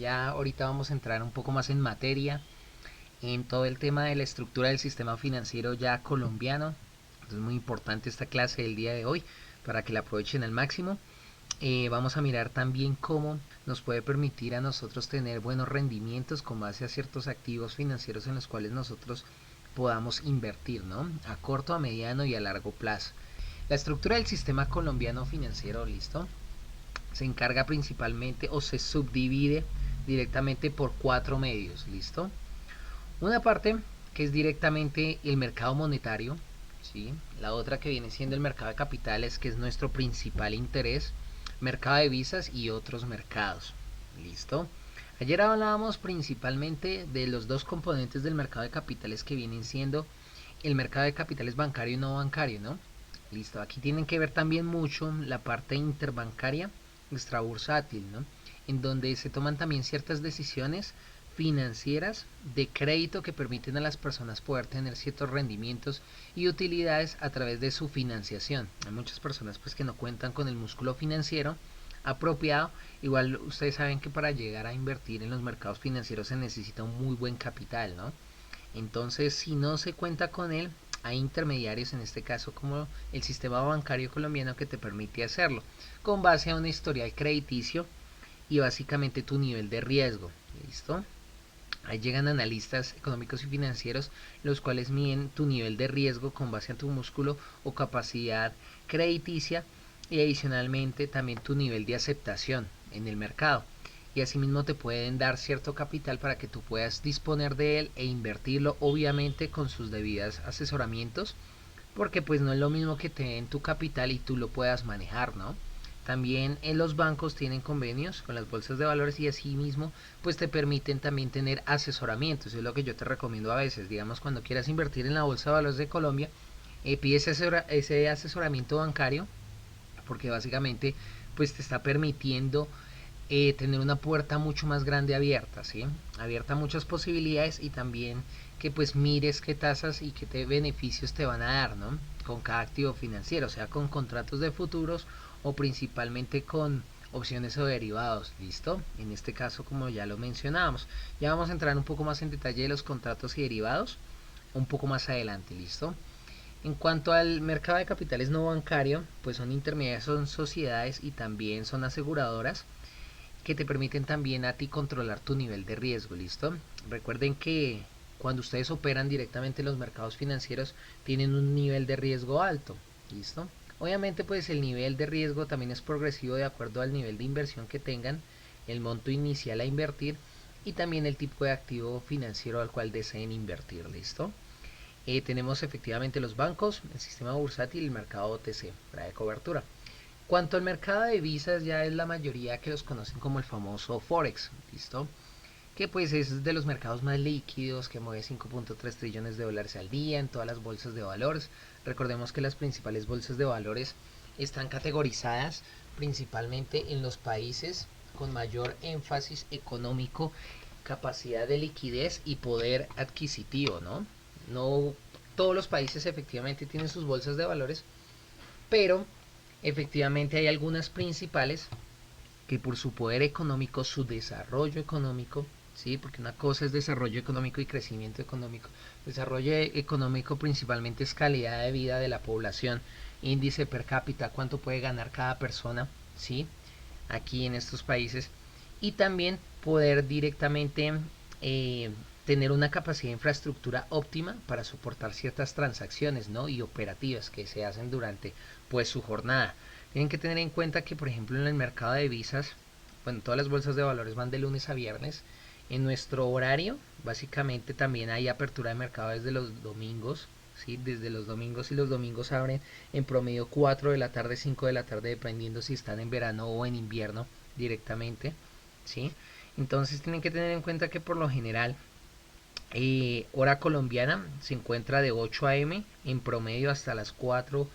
ya ahorita vamos a entrar un poco más en materia, en todo el tema de la estructura del sistema financiero ya colombiano. Entonces es muy importante esta clase del día de hoy para que la aprovechen al máximo. Vamos a mirar también cómo nos puede permitir a nosotros tener buenos rendimientos con base a ciertos activos financieros en los cuales nosotros podamos invertir, ¿no? A corto, a mediano y a largo plazo. La estructura del sistema colombiano financiero, ¿listo? Se encarga principalmente o se subdivide directamente por cuatro medios, ¿listo? Una parte que es directamente el mercado monetario, ¿sí? La otra que viene siendo el mercado de capitales, que es nuestro principal interés, mercado de divisas y otros mercados, ¿listo? Ayer hablábamos principalmente de los dos componentes del mercado de capitales que vienen siendo el mercado de capitales bancario y no bancario, ¿no? Listo, aquí tienen que ver también mucho la parte interbancaria extrabursátil, ¿no? En donde se toman también ciertas decisiones financieras de crédito que permiten a las personas poder tener ciertos rendimientos y utilidades a través de su financiación. Hay muchas personas pues que no cuentan con el músculo financiero apropiado. Igual ustedes saben que para llegar a invertir en los mercados financieros se necesita un muy buen capital, ¿no? Entonces, si no se cuenta con él, hay intermediarios, en este caso como el sistema bancario colombiano, que te permite hacerlo con base a un historial crediticio y básicamente tu nivel de riesgo. ¿Listo? Ahí llegan analistas económicos y financieros, los cuales miden tu nivel de riesgo con base a tu músculo o capacidad crediticia y adicionalmente también tu nivel de aceptación en el mercado. Y asimismo te pueden dar cierto capital para que tú puedas disponer de él e invertirlo, obviamente con sus debidas asesoramientos, porque pues no es lo mismo que te den tu capital y tú lo puedas manejar, ¿no? También en los bancos tienen convenios con las bolsas de valores y así mismo pues te permiten también tener asesoramiento. Eso es lo que yo te recomiendo a veces. Digamos, cuando quieras invertir en la bolsa de valores de Colombia, pides ese asesoramiento bancario porque básicamente pues te está permitiendo tener una puerta mucho más grande abierta, ¿sí? Abierta a muchas posibilidades y también que pues mires qué tasas y qué beneficios te van a dar, ¿no? Con cada activo financiero, o sea, con contratos de futuros o principalmente con opciones o derivados, ¿listo? En este caso, como ya lo mencionábamos, ya vamos a entrar un poco más en detalle de los contratos y derivados un poco más adelante, ¿listo? En cuanto al mercado de capitales no bancario, pues son intermediarias, son sociedades y también son aseguradoras que te permiten también a ti controlar tu nivel de riesgo, ¿listo? Recuerden que cuando ustedes operan directamente en los mercados financieros tienen un nivel de riesgo alto, ¿listo? Obviamente pues el nivel de riesgo también es progresivo de acuerdo al nivel de inversión que tengan, el monto inicial a invertir y también el tipo de activo financiero al cual deseen invertir, ¿listo? Tenemos efectivamente los bancos, el sistema bursátil y el mercado OTC para de cobertura. Cuanto al mercado de divisas, ya es la mayoría que los conocen como el famoso Forex, ¿listo? Que pues es de los mercados más líquidos, que mueve 5.3 trillones de dólares al día en todas las bolsas de valores. Recordemos que las principales bolsas de valores están categorizadas principalmente en los países con mayor énfasis económico, capacidad de liquidez y poder adquisitivo, ¿no? No todos los países efectivamente tienen sus bolsas de valores, pero efectivamente hay algunas principales que por su poder económico, su desarrollo económico, ¿sí? Porque una cosa es desarrollo económico y crecimiento económico. Desarrollo económico principalmente es calidad de vida de la población, índice per cápita, cuánto puede ganar cada persona, ¿sí? Aquí en estos países. Y también poder directamente eh, tener una capacidad de infraestructura óptima para soportar ciertas transacciones, ¿no? Y operativas que se hacen durante pues su jornada. Tienen que tener en cuenta que por ejemplo en el mercado de divisas, bueno, todas las bolsas de valores van de lunes a viernes. En nuestro horario básicamente también hay apertura de mercado desde los domingos, ¿sí? Desde los domingos, y los domingos abren en promedio 4 de la tarde, 5 de la tarde, dependiendo si están en verano o en invierno directamente, ¿sí? Entonces tienen que tener en cuenta que por lo general hora colombiana se encuentra de 8 a.m. en promedio hasta las 4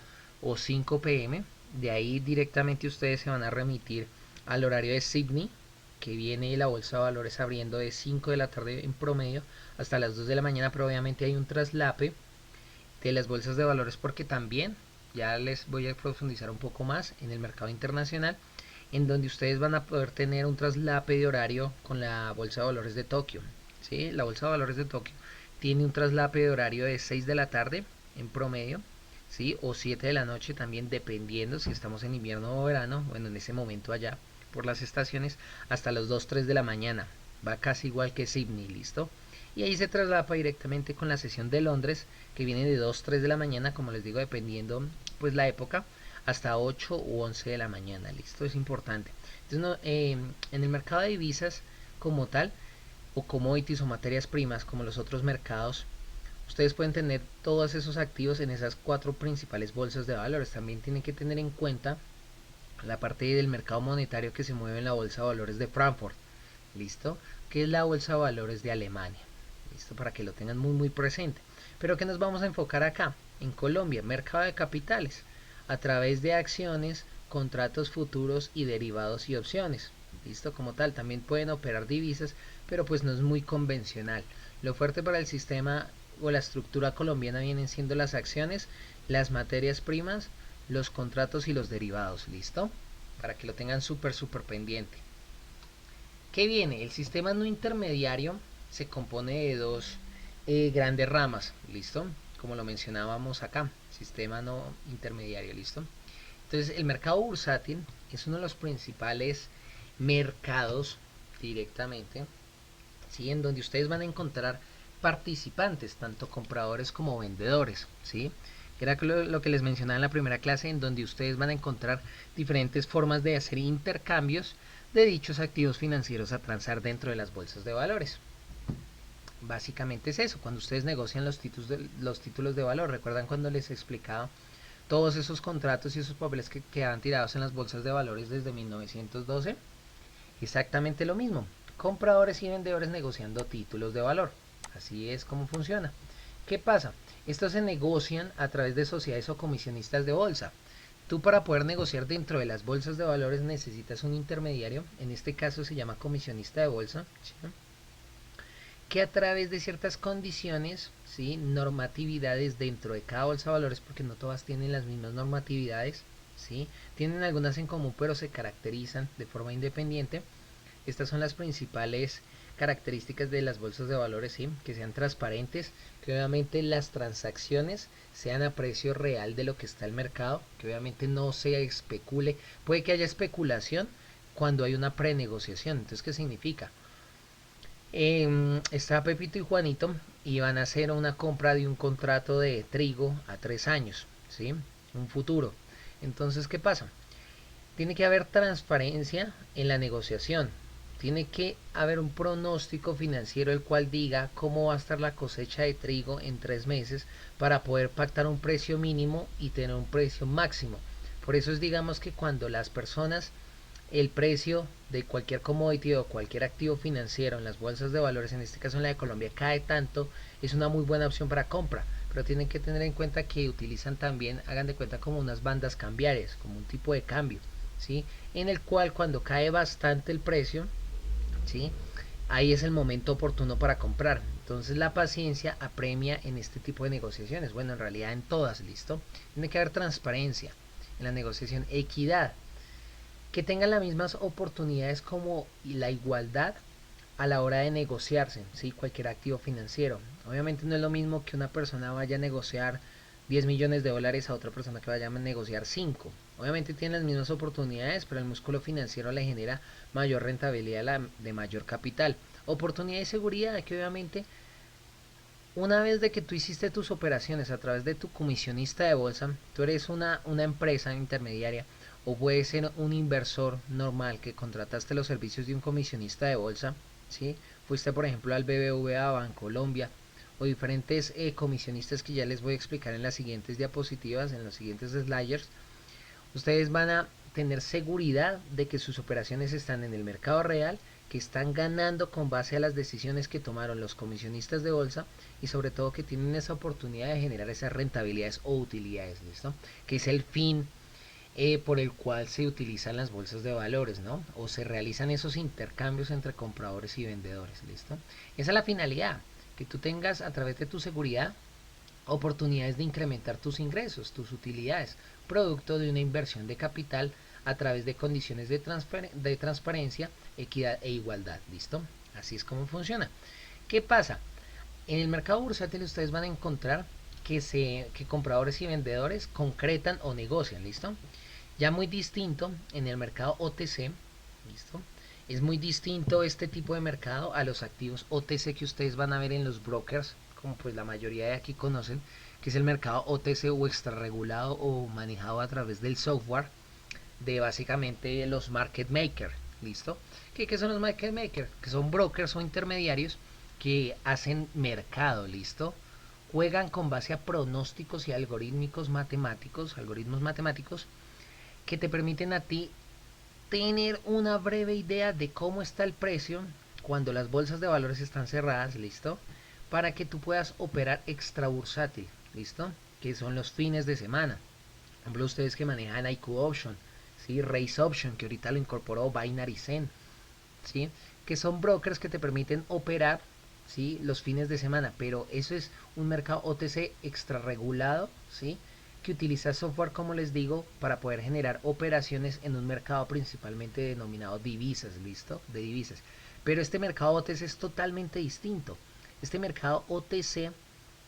o 5 p.m. De ahí directamente ustedes se van a remitir al horario de Sydney, que viene la bolsa de valores abriendo de 5 de la tarde en promedio hasta las 2 de la mañana, pero obviamente hay un traslape de las bolsas de valores porque también ya les voy a profundizar un poco más en el mercado internacional. en donde ustedes van a poder tener un traslape de horario con la Bolsa de Valores de Tokio. ¿Sí? La Bolsa de Valores de Tokio tiene un traslape de horario de 6 de la tarde en promedio, ¿sí? O 7 de la noche también, dependiendo si estamos en invierno o verano, bueno, en ese momento allá por las estaciones, hasta las 2 3 de la mañana. Va casi igual que Sydney, ¿listo? Y ahí se traslapa directamente con la sesión de Londres, que viene de 2 3 de la mañana, como les digo, dependiendo pues la época, hasta 8 u 11 de la mañana, ¿listo? Es importante. Entonces, no, en el mercado de divisas como tal, o commodities o materias primas, como los otros mercados, ustedes pueden tener todos esos activos en esas cuatro principales bolsas de valores. También tienen que tener en cuenta la parte del mercado monetario que se mueve en la bolsa de valores de Frankfurt, ¿listo? Que es la bolsa de valores de Alemania, ¿listo? Para que lo tengan muy presente. Pero que nos vamos a enfocar acá, en Colombia, mercado de capitales, a través de acciones, contratos futuros y derivados y opciones, ¿listo? Como tal, también pueden operar divisas, pero pues no es muy convencional. Lo fuerte para el sistema o la estructura colombiana vienen siendo las acciones, las materias primas, los contratos y los derivados, ¿listo? Para que lo tengan súper pendiente. ¿Qué viene? El sistema no intermediario se compone de dos grandes ramas, ¿listo? Como lo mencionábamos acá, sistema no intermediario, ¿listo? Entonces el mercado bursátil es uno de los principales mercados directamente, ¿sí? En donde ustedes van a encontrar participantes, tanto compradores como vendedores, ¿sí? Era lo que les mencionaba en la primera clase, en donde ustedes van a encontrar diferentes formas de hacer intercambios de dichos activos financieros a transar dentro de las bolsas de valores. Básicamente es eso, cuando ustedes negocian los títulos de valor. ¿Recuerdan cuando les explicaba todos esos contratos y esos papeles que quedaban tirados en las bolsas de valores desde 1912? Exactamente lo mismo, compradores y vendedores negociando títulos de valor. Así es como funciona. ¿Qué pasa? Estos se negocian a través de sociedades o comisionistas de bolsa. Tú, para poder negociar dentro de las bolsas de valores, necesitas un intermediario, en este caso se llama comisionista de bolsa, ¿sí? Que a través de ciertas condiciones, ¿sí? Normatividades dentro de cada bolsa de valores, porque no todas tienen las mismas normatividades, ¿sí? Tienen algunas en común, pero se caracterizan de forma independiente. Estas son las principales características de las bolsas de valores, ¿sí? Que sean transparentes, que obviamente las transacciones sean a precio real de lo que está el mercado, que obviamente no se especule. Puede que haya especulación cuando hay una prenegociación. Entonces, ¿qué significa? Está Pepito y Juanito y van a hacer una compra de un contrato de trigo a 3 años, ¿sí? Un futuro. Entonces, ¿qué pasa? Tiene que haber transparencia en la negociación. Tiene que haber un pronóstico financiero el cual diga cómo va a estar la cosecha de trigo en 3 meses para poder pactar un precio mínimo y tener un precio máximo. Por eso es, digamos, que cuando las personas, el precio de cualquier commodity o cualquier activo financiero en las bolsas de valores, en este caso en la de Colombia, cae tanto, es una muy buena opción para compra. Pero tienen que tener en cuenta que utilizan también, hagan de cuenta, como unas bandas cambiarias, como un tipo de cambio, ¿sí? En el cual, cuando cae bastante el precio, ¿sí? Ahí es el momento oportuno para comprar. Entonces la paciencia apremia en este tipo de negociaciones. Bueno, en realidad en todas, ¿listo? Tiene que haber transparencia en la negociación, equidad, que tengan las mismas oportunidades como la igualdad a la hora de negociarse, ¿sí? Cualquier activo financiero. Obviamente no es lo mismo que una persona vaya a negociar 10 millones de dólares a otra persona que vaya a negociar 5. Obviamente tienen las mismas oportunidades, pero el músculo financiero le genera mayor rentabilidad de mayor capital. Oportunidad y seguridad, que obviamente una vez de que tú hiciste tus operaciones a través de tu comisionista de bolsa, tú eres una empresa intermediaria, o puede ser un inversor normal que contrataste los servicios de un comisionista de bolsa, ¿sí? Fuiste por ejemplo al BBVA, Bancolombia o diferentes comisionistas que ya les voy a explicar en las siguientes diapositivas, en los siguientes sliders. Ustedes van a tener seguridad de que sus operaciones están en el mercado real, que están ganando con base a las decisiones que tomaron los comisionistas de bolsa, y sobre todo que tienen esa oportunidad de generar esas rentabilidades o utilidades, ¿listo? Que es el fin por el cual se utilizan las bolsas de valores, ¿no? O se realizan esos intercambios entre compradores y vendedores, ¿listo? Esa es la finalidad, que tú tengas a través de tu seguridad oportunidades de incrementar tus ingresos, tus utilidades, producto de una inversión de capital a través de condiciones de transparencia, equidad e igualdad. ¿Listo? Así es como funciona. ¿Qué pasa? En el mercado bursátil ustedes van a encontrar que compradores y vendedores concretan o negocian. ¿Listo? Ya muy distinto en el mercado OTC. ¿Listo? Es muy distinto este tipo de mercado a los activos OTC que ustedes van a ver en los brokers, como pues la mayoría de aquí conocen, que es el mercado OTC o extrarregulado o manejado a través del software de básicamente los market makers. ¿Listo? ¿Qué son los market makers? Que son brokers o intermediarios que hacen mercado. ¿Listo? Juegan con base a pronósticos y algoritmos matemáticos que te permiten a ti tener una breve idea de cómo está el precio cuando las bolsas de valores están cerradas. ¿Listo? Para que tú puedas operar extrabursátil. ¿Listo? Que son los fines de semana. Por ejemplo, ustedes que manejan IQ Option, ¿sí? Race Option, que ahorita lo incorporó Binary Zen, ¿sí? Que son brokers que te permiten operar, ¿sí? Los fines de semana, pero eso es un mercado OTC extrarregulado, ¿sí? Que utiliza software, como les digo, para poder generar operaciones en un mercado principalmente denominado divisas. ¿Listo? De divisas. Pero este mercado OTC es totalmente distinto. Este mercado OTC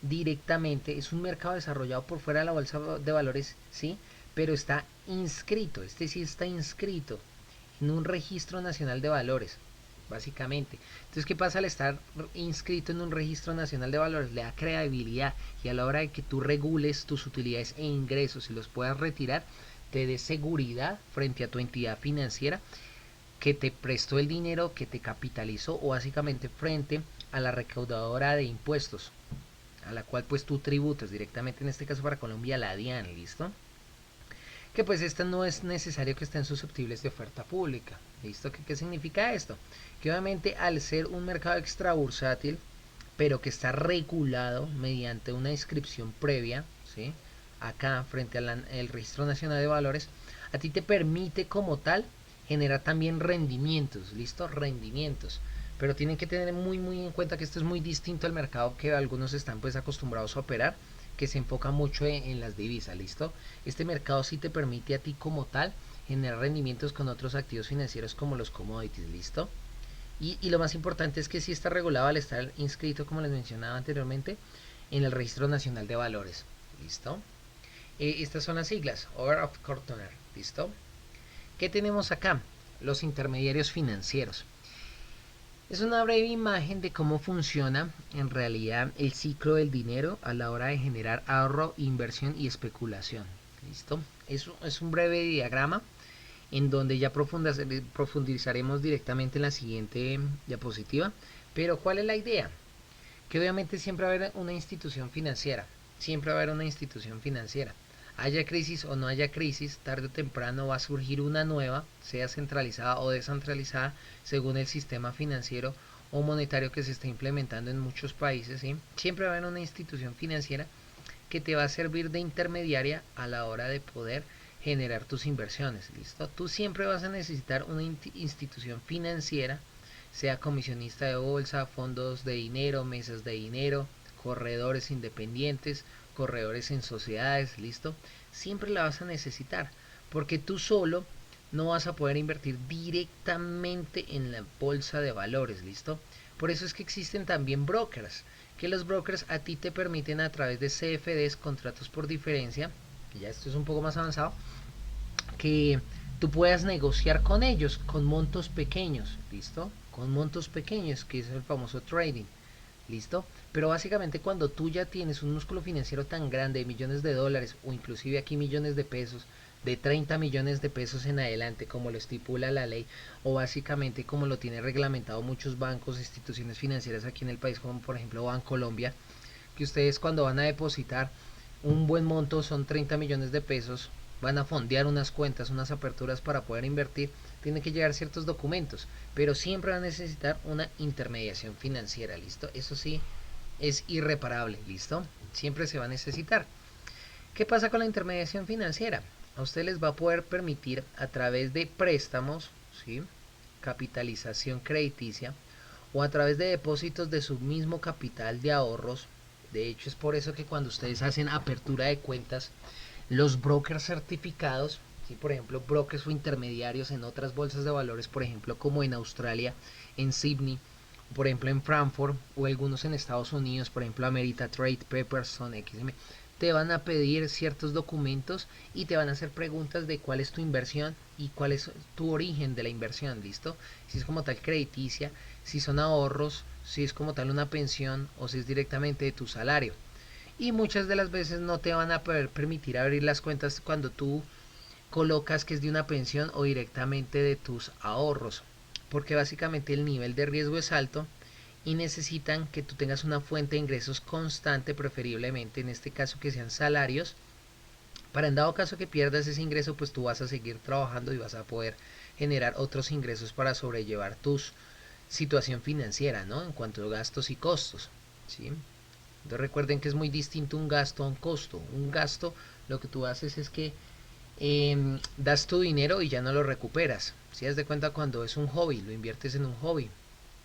directamente es un mercado desarrollado por fuera de la bolsa de valores, ¿sí? Pero está inscrito, este sí está inscrito en un registro nacional de valores, básicamente. Entonces, ¿qué pasa al estar inscrito en un registro nacional de valores? Le da credibilidad, y a la hora de que tú regules tus utilidades e ingresos y los puedas retirar, te dé seguridad frente a tu entidad financiera que te prestó el dinero, que te capitalizó, o básicamente frente a la recaudadora de impuestos, a la cual pues tú tributas directamente, en este caso para Colombia, la DIAN. ¿Listo? Que pues esta no es necesario que estén susceptibles de oferta pública. ¿Listo? ¿Qué significa esto? Que obviamente al ser un mercado extrabursátil, pero que está regulado mediante una inscripción previa, ¿sí? Acá frente al Registro Nacional de Valores, a ti te permite como tal generar también rendimientos. ¿Listo? Rendimientos. Pero tienen que tener muy en cuenta que esto es muy distinto al mercado que algunos están pues acostumbrados a operar, que se enfoca mucho en las divisas. ¿Listo? Este mercado sí te permite a ti como tal generar rendimientos con otros activos financieros como los commodities. ¿Listo? Y lo más importante es que sí está regulado al estar inscrito, como les mencionaba anteriormente, en el Registro Nacional de Valores. ¿Listo? Estas son las siglas, Over of Cortoner. ¿Listo? ¿Qué tenemos acá? Los intermediarios financieros. Es una breve imagen de cómo funciona en realidad el ciclo del dinero a la hora de generar ahorro, inversión y especulación. ¿Listo? Es un breve diagrama en donde ya profundizaremos directamente en la siguiente diapositiva. Pero ¿cuál es la idea? Que obviamente siempre va a haber una institución financiera. Siempre va a haber una institución financiera. Haya crisis o no haya crisis, tarde o temprano va a surgir una nueva, sea centralizada o descentralizada, según el sistema financiero o monetario que se está implementando en muchos países. ¿Sí? Siempre va a haber una institución financiera que te va a servir de intermediaria a la hora de poder generar tus inversiones. ¿Listo? Tú siempre vas a necesitar una institución financiera, sea comisionista de bolsa, fondos de dinero, mesas de dinero, corredores independientes, corredores en sociedades. ¿Listo? Siempre la vas a necesitar, porque tú solo no vas a poder invertir directamente en la bolsa de valores. ¿Listo? Por eso es que existen también brokers, que los brokers a ti te permiten, a través de CFDs, contratos por diferencia, que ya esto es un poco más avanzado, que tú puedas negociar con ellos con montos pequeños. ¿Listo? Con montos pequeños, que es el famoso trading. ¿Listo? Pero básicamente cuando tú ya tienes un músculo financiero tan grande de millones de dólares, o inclusive aquí millones de pesos, de 30 millones de pesos en adelante, como lo estipula la ley, o básicamente como lo tiene reglamentado muchos bancos, instituciones financieras aquí en el país, como por ejemplo Bancolombia, que ustedes cuando van a depositar un buen monto, son 30 millones de pesos, van a fondear unas cuentas, unas aperturas para poder invertir, tienen que llegar ciertos documentos, pero siempre van a necesitar una intermediación financiera. ¿Listo? Eso sí es irreparable. ¿Listo? Siempre se va a necesitar. ¿Qué pasa con la intermediación financiera? A usted les va a poder permitir, a través de préstamos, ¿sí? Capitalización crediticia, o a través de depósitos de su mismo capital de ahorros. De hecho, es por eso que cuando ustedes hacen apertura de cuentas, los brokers certificados ¿sí? Por ejemplo, brokers o intermediarios en otras bolsas de valores, por ejemplo, como en Australia, en Sydney, por ejemplo en Frankfurt o algunos en Estados Unidos, por ejemplo Ameritrade, Pepperson, XM, te van a pedir ciertos documentos y te van a hacer preguntas de cuál es tu inversión y cuál es tu origen de la inversión, ¿listo? Si es como tal crediticia, si son ahorros, si es como tal una pensión o si es directamente de tu salario. Y muchas de las veces no te van a poder permitir abrir las cuentas cuando tú colocas que es de una pensión o directamente de tus ahorros, porque básicamente el nivel de riesgo es alto y necesitan que tú tengas una fuente de ingresos constante, preferiblemente en este caso que sean salarios, para en dado caso que pierdas ese ingreso, pues tú vas a seguir trabajando y vas a poder generar otros ingresos para sobrellevar tu situación financiera, ¿no? En cuanto a gastos y costos, ¿sí? Entonces recuerden que es muy distinto un gasto a un costo. Un gasto, lo que tú haces es que das tu dinero y ya no lo recuperas. Si das de cuenta cuando es un hobby, lo inviertes en un hobby,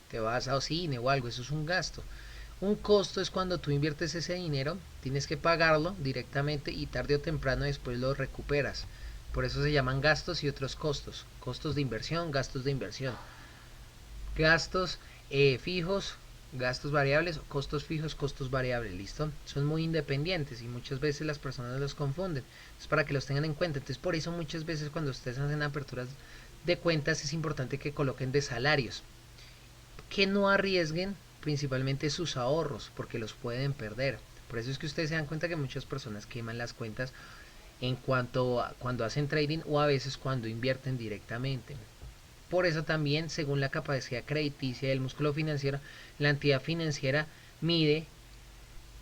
te vas a cine o algo, eso es un gasto. Un costo es cuando tú inviertes ese dinero, tienes que pagarlo directamente y tarde o temprano después lo recuperas. Por eso se llaman gastos y otros costos. Costos de inversión, gastos de inversión. Gastos fijos, gastos variables, costos fijos, costos variables, ¿listo? Son muy independientes y muchas veces las personas los confunden. Es para que los tengan en cuenta. Entonces por eso muchas veces cuando ustedes hacen aperturas de cuentas es importante que coloquen de salarios. Que no arriesguen principalmente sus ahorros porque los pueden perder. Por eso es que ustedes se dan cuenta que muchas personas queman las cuentas en cuanto a cuando hacen trading o a veces cuando invierten directamente. Por eso también, según la capacidad crediticia del músculo financiero, la entidad financiera mide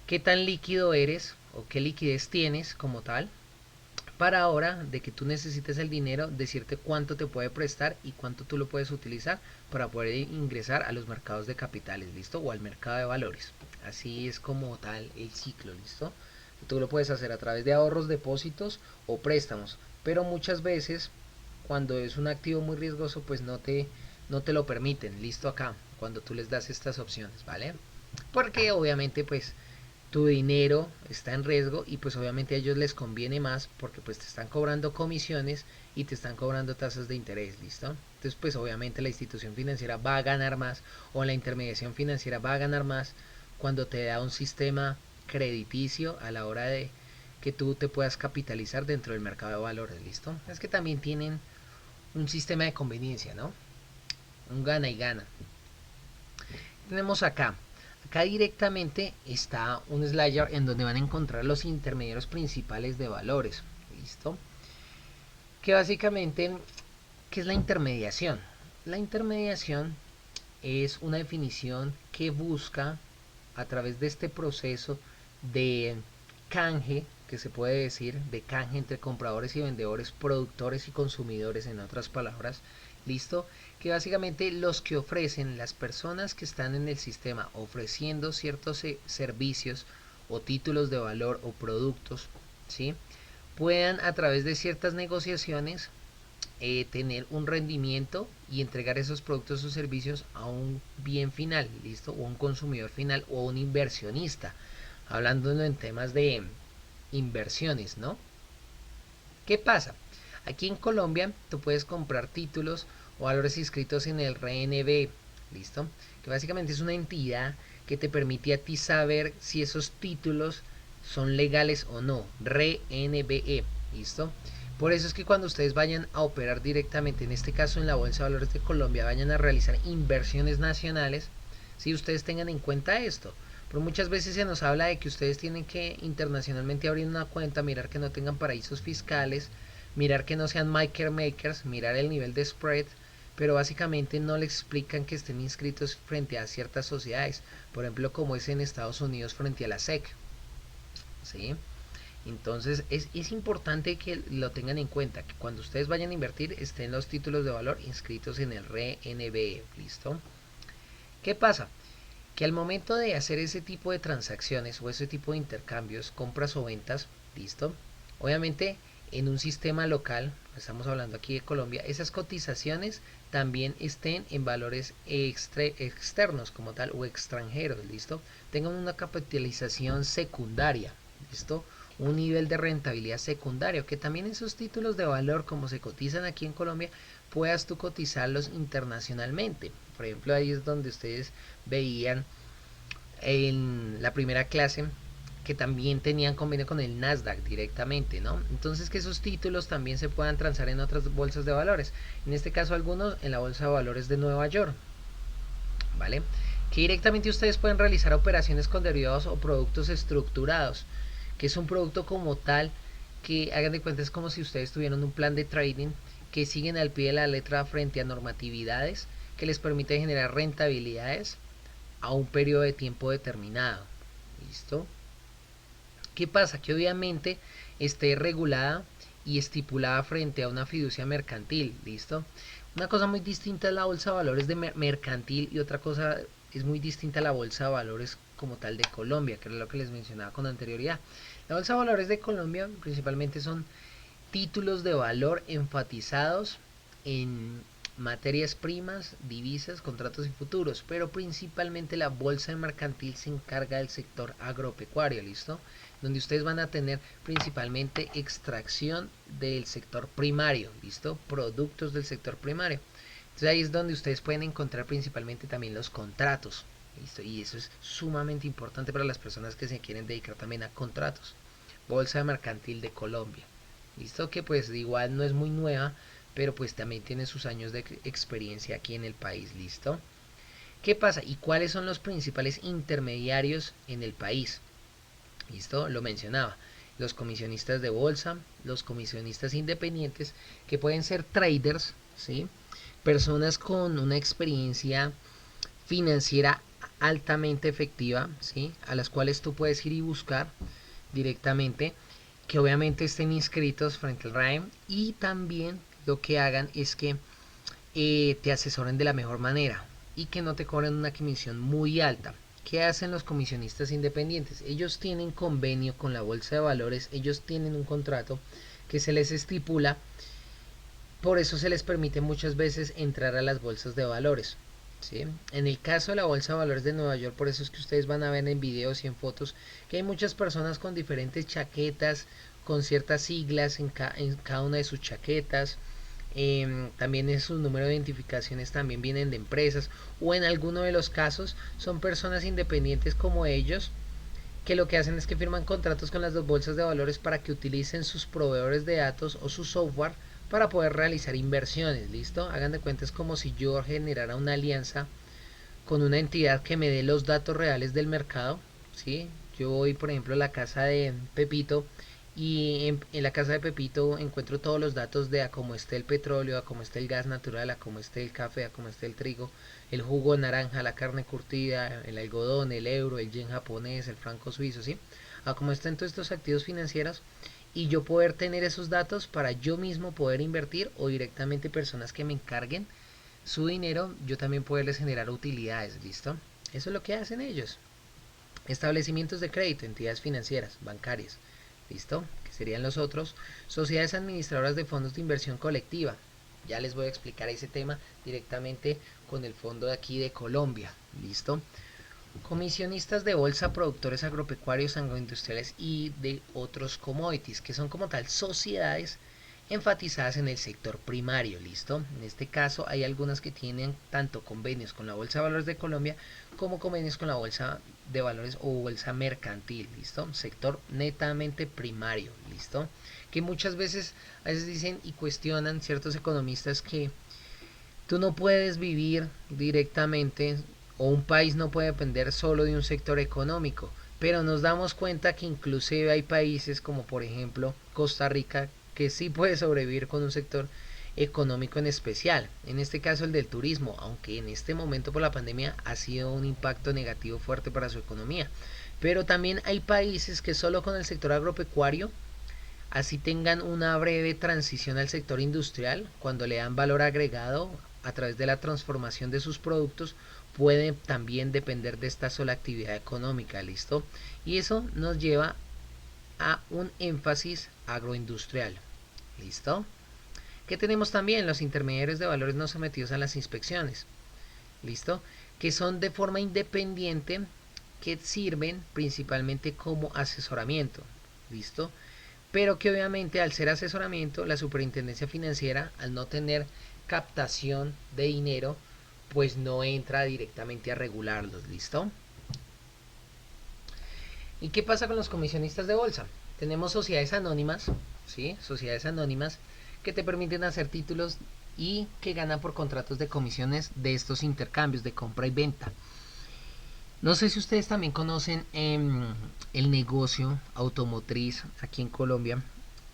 qué tan líquido eres o qué liquidez tienes como tal para ahora de que tú necesites el dinero, decirte cuánto te puede prestar y cuánto tú lo puedes utilizar para poder ingresar a los mercados de capitales, ¿listo? O al mercado de valores. Así es como tal el ciclo, ¿listo? Tú lo puedes hacer a través de ahorros, depósitos o préstamos, pero muchas veces cuando es un activo muy riesgoso pues no te lo permiten, listo acá, cuando tú les das estas opciones, ¿vale? Porque obviamente pues tu dinero está en riesgo y pues obviamente a ellos les conviene más porque pues te están cobrando comisiones y te están cobrando tasas de interés, ¿listo? Entonces pues obviamente la institución financiera va a ganar más o la intermediación financiera va a ganar más cuando te da un sistema crediticio a la hora de que tú te puedas capitalizar dentro del mercado de valores, ¿listo? Es que también tienen un sistema de conveniencia, ¿no? Un gana y gana. Tenemos acá directamente está un slider en donde van a encontrar los intermediarios principales de valores. ¿Listo? Que básicamente, ¿qué es la intermediación? La intermediación es una definición que busca a través de este proceso de canje, que se puede decir, de canje entre compradores y vendedores, productores y consumidores, en otras palabras, listo, que básicamente los que ofrecen, las personas que están en el sistema ofreciendo ciertos servicios o títulos de valor o productos, ¿sí? Puedan a través de ciertas negociaciones tener un rendimiento y entregar esos productos o servicios a un bien final, listo, o un consumidor final o un inversionista, hablando en temas de inversiones, ¿no? ¿Qué pasa? Aquí en Colombia tú puedes comprar títulos o valores inscritos en el RNB, ¿listo? Que básicamente es una entidad que te permite a ti saber si esos títulos son legales o no, RNBE, ¿listo? Por eso es que cuando ustedes vayan a operar directamente, en este caso en la Bolsa de Valores de Colombia, vayan a realizar inversiones nacionales, si ustedes tengan en cuenta esto. Pero muchas veces se nos habla de que ustedes tienen que internacionalmente abrir una cuenta, mirar que no tengan paraísos fiscales, mirar que no sean market makers, mirar el nivel de spread, pero básicamente no le explican que estén inscritos frente a ciertas sociedades, por ejemplo como es en Estados Unidos frente a la SEC, ¿sí? Entonces es importante que lo tengan en cuenta, que cuando ustedes vayan a invertir estén los títulos de valor inscritos en el RNB, ¿listo? ¿Qué pasa? Que al momento de hacer ese tipo de transacciones o ese tipo de intercambios, compras o ventas, ¿listo? Obviamente en un sistema local, estamos hablando aquí de Colombia, esas cotizaciones también estén en valores externos como tal o extranjeros, ¿listo? Tengan una capitalización secundaria, ¿listo? un nivel de rentabilidad secundario, que también esos títulos de valor, como se cotizan aquí en Colombia, puedas tú cotizarlos internacionalmente. Por ejemplo, ahí es donde ustedes veían en la primera clase que también tenían convenio con el Nasdaq directamente, ¿no? Entonces que esos títulos también se puedan transar en otras bolsas de valores. En este caso algunos en la bolsa de valores de Nueva York, ¿vale? Que directamente ustedes pueden realizar operaciones con derivados o productos estructurados, que es un producto como tal que hagan de cuenta es como si ustedes tuvieran un plan de trading que siguen al pie de la letra frente a normatividades que les permite generar rentabilidades a un periodo de tiempo determinado. ¿Listo? ¿Qué pasa? Que obviamente esté regulada y estipulada frente a una fiducia mercantil. ¿Listo? Una cosa muy distinta es la bolsa de valores de mercantil y otra cosa es muy distinta a la bolsa de valores como tal de Colombia, que es lo que les mencionaba con anterioridad. La bolsa de valores de Colombia principalmente son títulos de valor enfatizados en materias primas, divisas, contratos y futuros, pero principalmente la bolsa mercantil se encarga del sector agropecuario, ¿listo? Donde ustedes van a tener principalmente extracción del sector primario, ¿listo? Productos del sector primario. Entonces ahí es donde ustedes pueden encontrar principalmente también los contratos, ¿listo? Y eso es sumamente importante para las personas que se quieren dedicar también a contratos. Bolsa Mercantil de Colombia. Listo, que pues igual no es muy nueva, pero pues también tiene sus años de experiencia aquí en el país. Listo. ¿Qué pasa? ¿Y cuáles son los principales intermediarios en el país? Listo, lo mencionaba. Los comisionistas de bolsa, los comisionistas independientes, que pueden ser traders, ¿sí? Personas con una experiencia financiera altamente efectiva, ¿sí? A las cuales tú puedes ir y buscar directamente, que obviamente estén inscritos frente al RAEM y también lo que hagan es que te asesoren de la mejor manera y que no te cobren una comisión muy alta. ¿Qué hacen los comisionistas independientes? Ellos tienen convenio con la bolsa de valores, ellos tienen un contrato que se les estipula, por eso se les permite muchas veces entrar a las bolsas de valores. ¿Sí? En el caso de la bolsa de valores de Nueva York, por eso es que ustedes van a ver en videos y en fotos que hay muchas personas con diferentes chaquetas, con ciertas siglas en cada una de sus chaquetas. También en sus números de identificaciones también vienen de empresas o en alguno de los casos son personas independientes como ellos que lo que hacen es que firman contratos con las dos bolsas de valores para que utilicen sus proveedores de datos o su software para poder realizar inversiones. ¿Listo? Hagan de cuenta es como si yo generara una alianza con una entidad que me dé los datos reales del mercado. ¿Sí? Yo voy por ejemplo a la casa de Pepito y en la casa de Pepito encuentro todos los datos de a cómo esté el petróleo, a cómo esté el gas natural, a cómo esté el café, a cómo esté el trigo, el jugo de naranja, la carne curtida, el algodón, el euro, el yen japonés, el franco suizo, ¿sí? A cómo estén todos estos activos financieros y yo poder tener esos datos para yo mismo poder invertir o directamente personas que me encarguen su dinero, yo también poderles generar utilidades, ¿listo? Eso es lo que hacen ellos. Establecimientos de crédito, entidades financieras, bancarias, ¿listo? Que serían los otros. Sociedades administradoras de fondos de inversión colectiva. Ya les voy a explicar ese tema directamente con el fondo de aquí de Colombia, ¿listo? Comisionistas de bolsa, productores agropecuarios, agroindustriales y de otros commodities, que son como tal sociedades enfatizadas en el sector primario, ¿listo? En este caso hay algunas que tienen tanto convenios con la Bolsa de Valores de Colombia como convenios con la Bolsa de Valores o Bolsa Mercantil, ¿listo? Sector netamente primario, ¿listo? Que muchas veces a veces dicen y cuestionan ciertos economistas que tú no puedes vivir directamente o un país no puede depender solo de un sector económico, pero nos damos cuenta que inclusive hay países como por ejemplo Costa Rica que sí puede sobrevivir con un sector económico en especial, en este caso el del turismo, aunque en este momento por la pandemia ha sido un impacto negativo fuerte para su economía, pero también hay países que solo con el sector agropecuario así tengan una breve transición al sector industrial, cuando le dan valor agregado a través de la transformación de sus productos, pueden también depender de esta sola actividad económica, ¿listo? Y eso nos lleva a un énfasis agroindustrial, ¿listo? Que tenemos también los intermediarios de valores no sometidos a las inspecciones, ¿listo? Que son de forma independiente, que sirven principalmente como asesoramiento. ¿listo? Pero que obviamente al ser asesoramiento, la superintendencia financiera, al no tener captación de dinero, pues no entra directamente a regularlos, ¿listo? ¿Y qué pasa con los comisionistas de bolsa? Tenemos sociedades anónimas, ¿sí? Sociedades anónimas que te permiten hacer títulos y que ganan por contratos de comisiones de estos intercambios de compra y venta. No sé si ustedes también conocen el negocio automotriz aquí en Colombia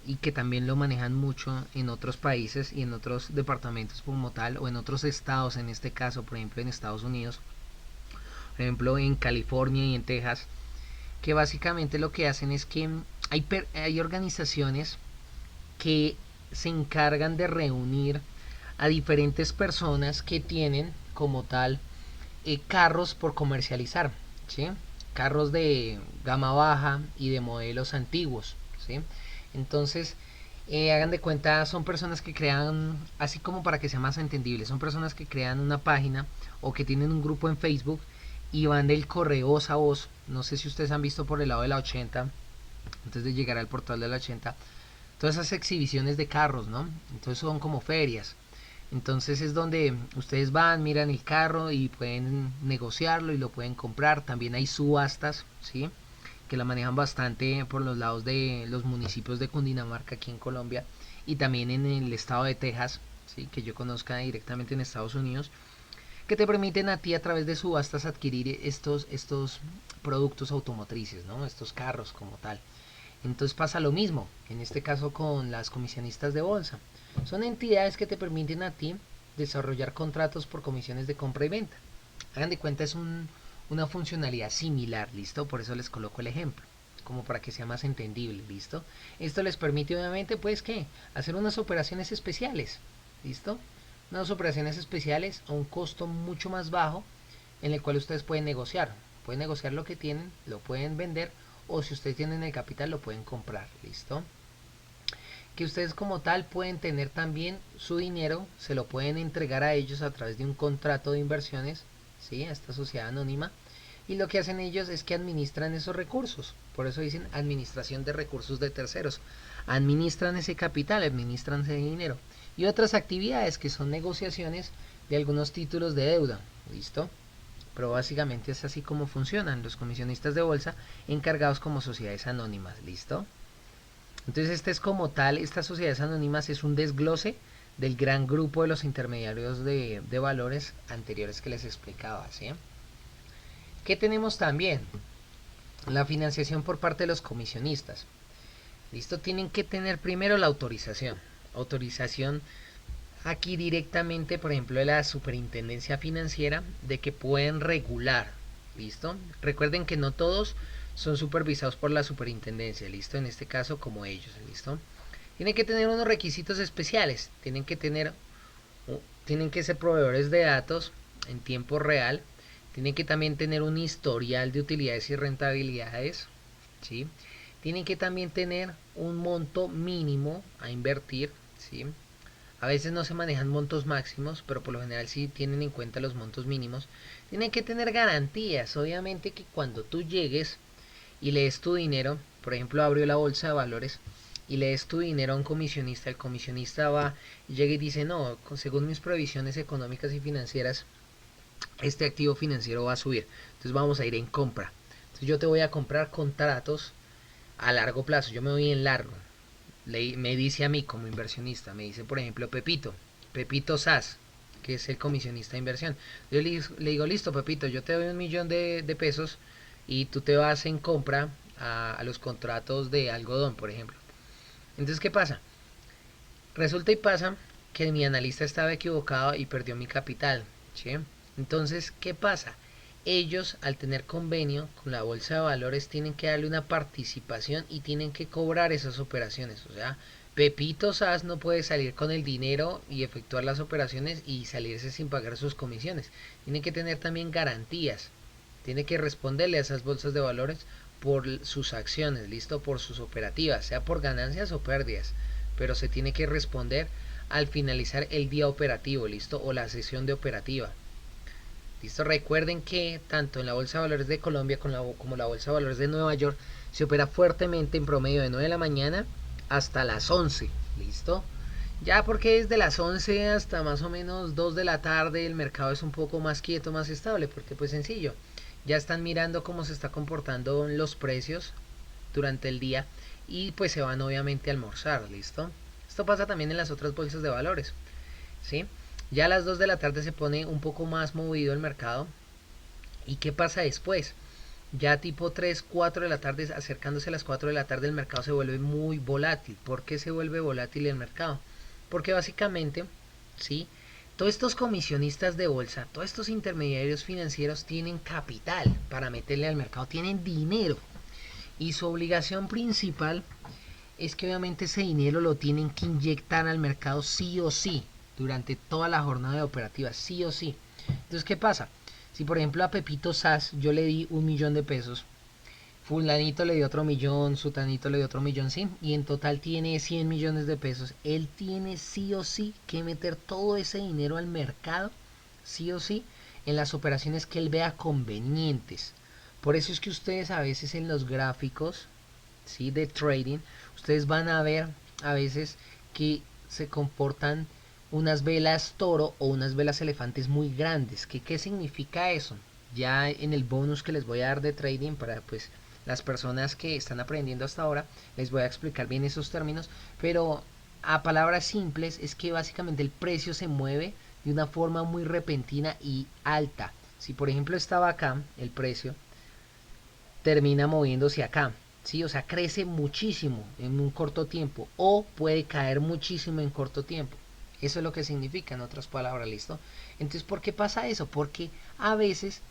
y que también lo manejan mucho en otros países y en otros departamentos como tal o en otros estados, en este caso por ejemplo en Estados Unidos, por ejemplo en California y en Texas, que básicamente lo que hacen es que hay organizaciones que se encargan de reunir a diferentes personas que tienen como tal carros por comercializar, ¿sí? Carros de gama baja y de modelos antiguos, ¿sí? Entonces, hagan de cuenta, son personas que crean, así como para que sea más entendible, son personas que crean una página o que tienen un grupo en Facebook y van del correo voz a voz. No sé si ustedes han visto por el lado de la 80, antes de llegar al portal de la 80, todas esas exhibiciones de carros, ¿no? Entonces son como ferias. Entonces es donde ustedes van, miran el carro y pueden negociarlo y lo pueden comprar. También hay subastas, ¿sí? Que la manejan bastante por los lados de los municipios de Cundinamarca aquí en Colombia y también en el estado de Texas, ¿sí? Que yo conozca directamente en Estados Unidos, que te permiten a ti a través de subastas adquirir estos productos automotrices, ¿no? Estos carros como tal. Entonces pasa lo mismo, en este caso con las comisionistas de bolsa. Son entidades que te permiten a ti desarrollar contratos por comisiones de compra y venta. Hagan de cuenta, es una funcionalidad similar, ¿listo? Por eso les coloco el ejemplo, como para que sea más entendible, ¿listo? Esto les permite obviamente, pues, ¿qué? Hacer unas operaciones especiales, ¿listo? Unas operaciones especiales a un costo mucho más bajo en el cual ustedes pueden negociar. Pueden negociar lo que tienen, lo pueden vender o si ustedes tienen el capital lo pueden comprar, ¿listo? Que ustedes como tal pueden tener también su dinero, se lo pueden entregar a ellos a través de un contrato de inversiones, ¿sí? A esta sociedad anónima. Y lo que hacen ellos es que administran esos recursos. Por eso dicen administración de recursos de terceros. Administran ese capital, administran ese dinero. Y otras actividades que son negociaciones de algunos títulos de deuda. ¿Listo? Pero básicamente es así como funcionan los comisionistas de bolsa encargados como sociedades anónimas. ¿Listo? Entonces este es como tal, estas sociedades anónimas es un desglose del gran grupo de los intermediarios de valores anteriores que les explicaba, ¿sí? ¿Qué tenemos también? La financiación por parte de los comisionistas. ¿Listo? Tienen que tener primero la autorización. Autorización aquí directamente, por ejemplo, de la superintendencia financiera, de que pueden regular. ¿Listo? Recuerden que no todos son supervisados por la superintendencia, ¿listo? En este caso como ellos, ¿listo? Tienen que tener unos requisitos especiales, tienen que ser proveedores de datos en tiempo real, tienen que también tener un historial de utilidades y rentabilidades, ¿sí? Tienen que también tener un monto mínimo a invertir, ¿sí? A veces no se manejan montos máximos, pero por lo general sí tienen en cuenta los montos mínimos. Tienen que tener garantías, obviamente que cuando tú llegues y le des tu dinero, por ejemplo abrió la bolsa de valores y le des tu dinero a un comisionista, el comisionista va y llega y dice, no, según mis previsiones económicas y financieras, este activo financiero va a subir, entonces vamos a ir en compra. Entonces yo te voy a comprar contratos a largo plazo, yo me voy en largo. Me dice a mí como inversionista, me dice por ejemplo Pepito Sas, que es el comisionista de inversión. Yo le digo, listo Pepito, yo te doy 1.000.000 de pesos y tú te vas en compra a los contratos de algodón, por ejemplo. Entonces, ¿qué pasa? Resulta y pasa que mi analista estaba equivocado y perdió mi capital, ¿sí? Entonces, ¿qué pasa? Ellos, al tener convenio con la bolsa de valores, tienen que darle una participación y tienen que cobrar esas operaciones. O sea, Pepito Sas no puede salir con el dinero y efectuar las operaciones y salirse sin pagar sus comisiones. Tiene que tener también garantías. Tiene que responderle a esas bolsas de valores por sus acciones, listo, por sus operativas, sea por ganancias o pérdidas, pero se tiene que responder al finalizar el día operativo, listo, o la sesión de operativa. Listo, recuerden que tanto en la Bolsa de Valores de Colombia como la Bolsa de Valores de Nueva York se opera fuertemente en promedio de 9 de la mañana hasta las 11, ¿listo? Ya porque desde las 11 hasta más o menos 2 de la tarde el mercado es un poco más quieto, más estable, porque pues sencillo, ya están mirando cómo se está comportando los precios durante el día y pues se van obviamente a almorzar, ¿listo? Esto pasa también en las otras bolsas de valores, ¿sí? Ya a las 2 de la tarde se pone un poco más movido el mercado. ¿Y qué pasa después? Ya tipo 3 4 de la tarde, acercándose a las 4 de la tarde, el mercado se vuelve muy volátil. ¿Por qué se vuelve volátil el mercado? Porque básicamente, ¿sí? Todos estos comisionistas de bolsa, todos estos intermediarios financieros tienen capital para meterle al mercado, tienen dinero. Y su obligación principal es que obviamente ese dinero lo tienen que inyectar al mercado sí o sí, durante toda la jornada de operativa, sí o sí. Entonces, ¿qué pasa? Si por ejemplo a Pepito Sas yo le di 1 millón de pesos, fulanito le dio otro millón, sutanito le dio otro millón, sí, y en total tiene 100 millones de pesos, él tiene sí o sí que meter todo ese dinero al mercado, sí o sí, en las operaciones que él vea convenientes. Por eso es que ustedes a veces en los gráficos, ¿sí?, de trading, ustedes van a ver a veces que se comportan unas velas toro o unas velas elefantes muy grandes. ¿Qué significa eso? Ya en el bonus que les voy a dar de trading para pues las personas que están aprendiendo hasta ahora, les voy a explicar bien esos términos, pero a palabras simples es que básicamente el precio se mueve de una forma muy repentina y alta. Si por ejemplo estaba acá el precio, termina moviéndose acá, ¿sí? O sea, crece muchísimo en un corto tiempo o puede caer muchísimo en corto tiempo. Eso es lo que significa, en otras palabras, ¿listo? Entonces, ¿por qué pasa eso? Porque a veces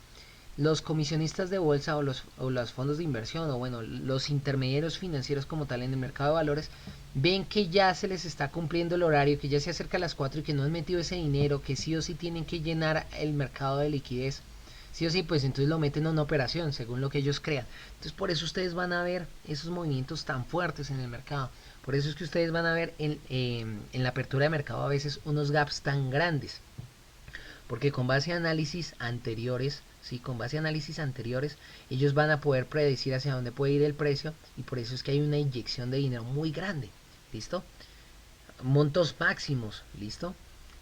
los comisionistas de bolsa o los fondos de inversión o bueno, los intermediarios financieros como tal en el mercado de valores ven que ya se les está cumpliendo el horario, que ya se acerca a las 4 y que no han metido ese dinero, que sí o sí tienen que llenar el mercado de liquidez. Sí o sí, pues entonces lo meten en una operación, según lo que ellos crean. Entonces por eso ustedes van a ver esos movimientos tan fuertes en el mercado. Por eso es que ustedes van a ver en la apertura de mercado a veces unos gaps tan grandes. Porque con base a análisis anteriores, ¿sí?, con base a análisis anteriores, ellos van a poder predecir hacia dónde puede ir el precio y por eso es que hay una inyección de dinero muy grande. ¿Listo? Montos máximos. ¿Listo?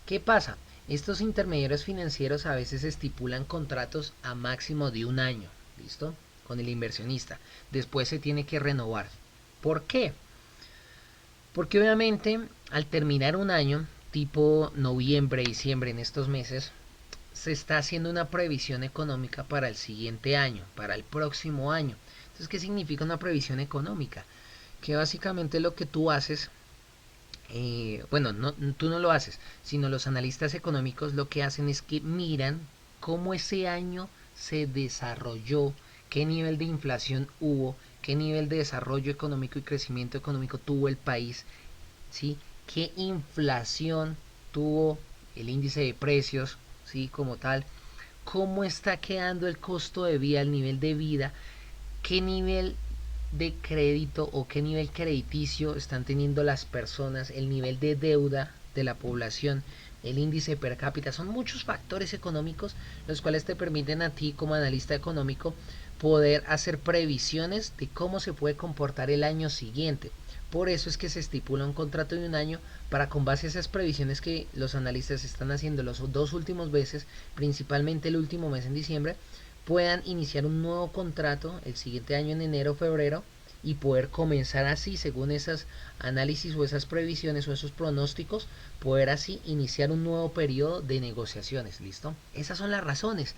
¿Qué pasa? Estos intermediarios financieros a veces estipulan contratos a máximo de un año. ¿Listo? Con el inversionista. Después se tiene que renovar. ¿Por qué? Porque obviamente al terminar un año, tipo noviembre, diciembre, en estos meses, se está haciendo una previsión económica para el siguiente año, para el próximo año. Entonces, ¿qué significa una previsión económica? Que básicamente lo que tú haces, bueno, no, tú no lo haces, sino los analistas económicos lo que hacen es que miran cómo ese año se desarrolló, qué nivel de inflación hubo, qué nivel de desarrollo económico y crecimiento económico tuvo el país, ¿sí? ¿Qué inflación tuvo el índice de precios, ¿sí?, como tal? ¿Cómo está quedando el costo de vida, el nivel de vida? ¿Qué nivel de crédito o qué nivel crediticio están teniendo las personas? El nivel de deuda de la población, el índice per cápita. Son muchos factores económicos los cuales te permiten a ti como analista económico poder hacer previsiones de cómo se puede comportar el año siguiente. Por eso es que se estipula un contrato de un año para, con base a esas previsiones que los analistas están haciendo los dos últimos meses, principalmente el último mes en diciembre, puedan iniciar un nuevo contrato el siguiente año en enero o febrero y poder comenzar así, según esas análisis o esas previsiones o esos pronósticos, poder así iniciar un nuevo periodo de negociaciones. ¿Listo? Esas son las razones.